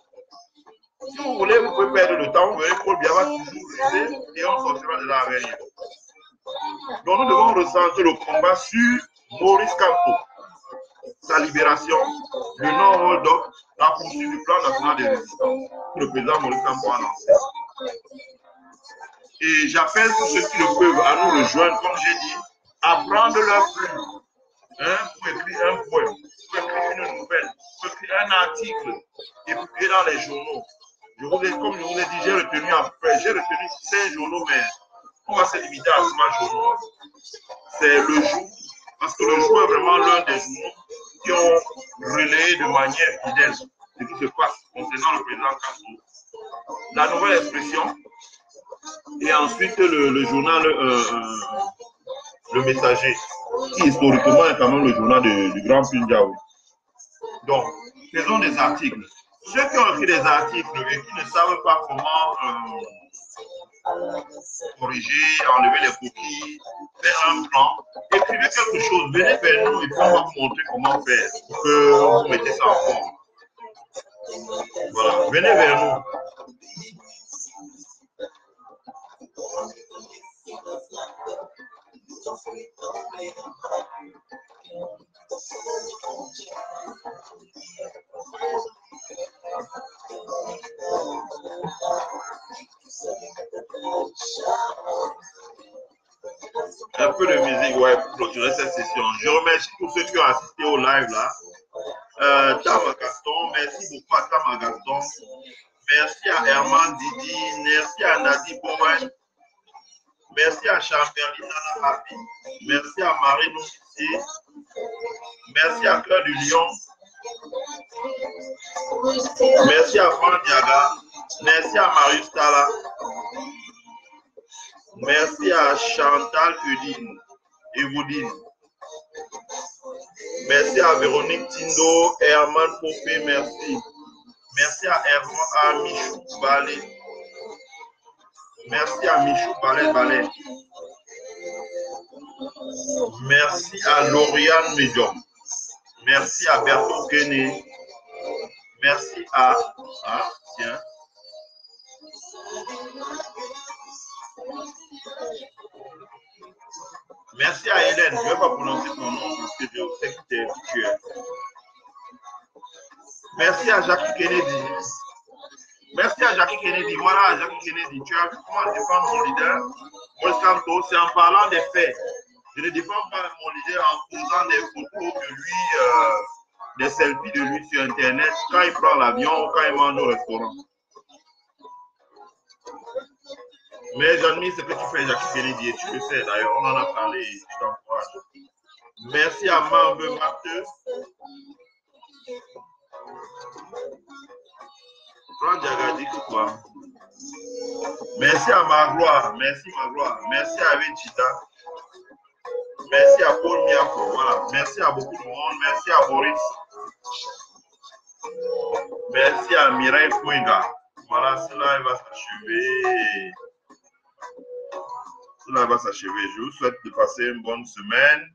Si vous voulez, vous pouvez perdre le temps, vous verrez Paul Biya va toujours rester et on sortira de là avec rien. Donc nous devons ressentir le combat sur Maurice Kamto, sa libération, le non-hold-up, la poursuite du plan national de résistance que le président Maurice Kamto a lancé. Et j'appelle tous ceux qui le peuvent à nous rejoindre, comme j'ai dit, à prendre leur plume pour écrire un poème, pour écrire une nouvelle, pour écrire un article et publier dans les journaux. Comme je vous ai dit, j'ai retenu 5 journaux, mais on va se limiter à 5 journaux. C'est le jour, parce que le jour est vraiment l'un des journaux qui ont relayé de manière fidèle ce qui se passe concernant le président Kamto. La nouvelle expression, et ensuite le journal Le Messager, qui historiquement est quand même le journal du Grand Pindiaoui. Donc, faisons des articles. Ceux qui ont écrit des articles et qui ne savent pas comment corriger, enlever les coquilles, faire un plan, écrivez quelque chose, venez vers nous et puis on va vous montrer comment faire pour que vous mettez ça en forme. Voilà, venez vers nous. Un peu de musique, ouais, pour clôturer cette session. Je remercie tous ceux qui ont assisté au live là. Tama Gaston, merci beaucoup à Tama Gaston. Merci à Herman Didi, merci à Nadi Bowen, merci à Chamberlain Happy, merci à Marie Noussissi, merci à Claire du Lion, merci à Franck Diaga, merci à Marius Tala, merci à Chantal Evoudine, merci à Véronique Tindo, Herman Popé, merci. Merci à Michou Ballet. Merci à Michou Ballet. Merci à Lauriane Médium. Merci à Bertrand Kené. Merci à... Ah, tiens. Merci à Hélène. Je ne vais pas prononcer ton nom parce que je sais que tu es. Merci à Jackie Kennedy. Merci à Jackie Kennedy. Voilà, Jackie Kennedy. Tu as vu comment défendre mon leader. Maurice Kamto, c'est en parlant des faits. Je ne défends pas mon leader en posant des photos de lui, des selfies de lui sur Internet, quand il prend l'avion ou quand il mange au restaurant. Mais j'admire ce que tu fais, Jackie Kennedy, et tu le sais d'ailleurs. On en a parlé et je t'encourage. Merci à Marve Matteux. Franck Diaga dit que quoi? Merci à Magloire, merci Magloire, merci à Vichita, merci à Paul Miako, voilà, merci à beaucoup de monde, merci à Boris, merci à Mireille Fouinga. Voilà, cela va s'achever. Cela va s'achever. Je vous souhaite de passer une bonne semaine.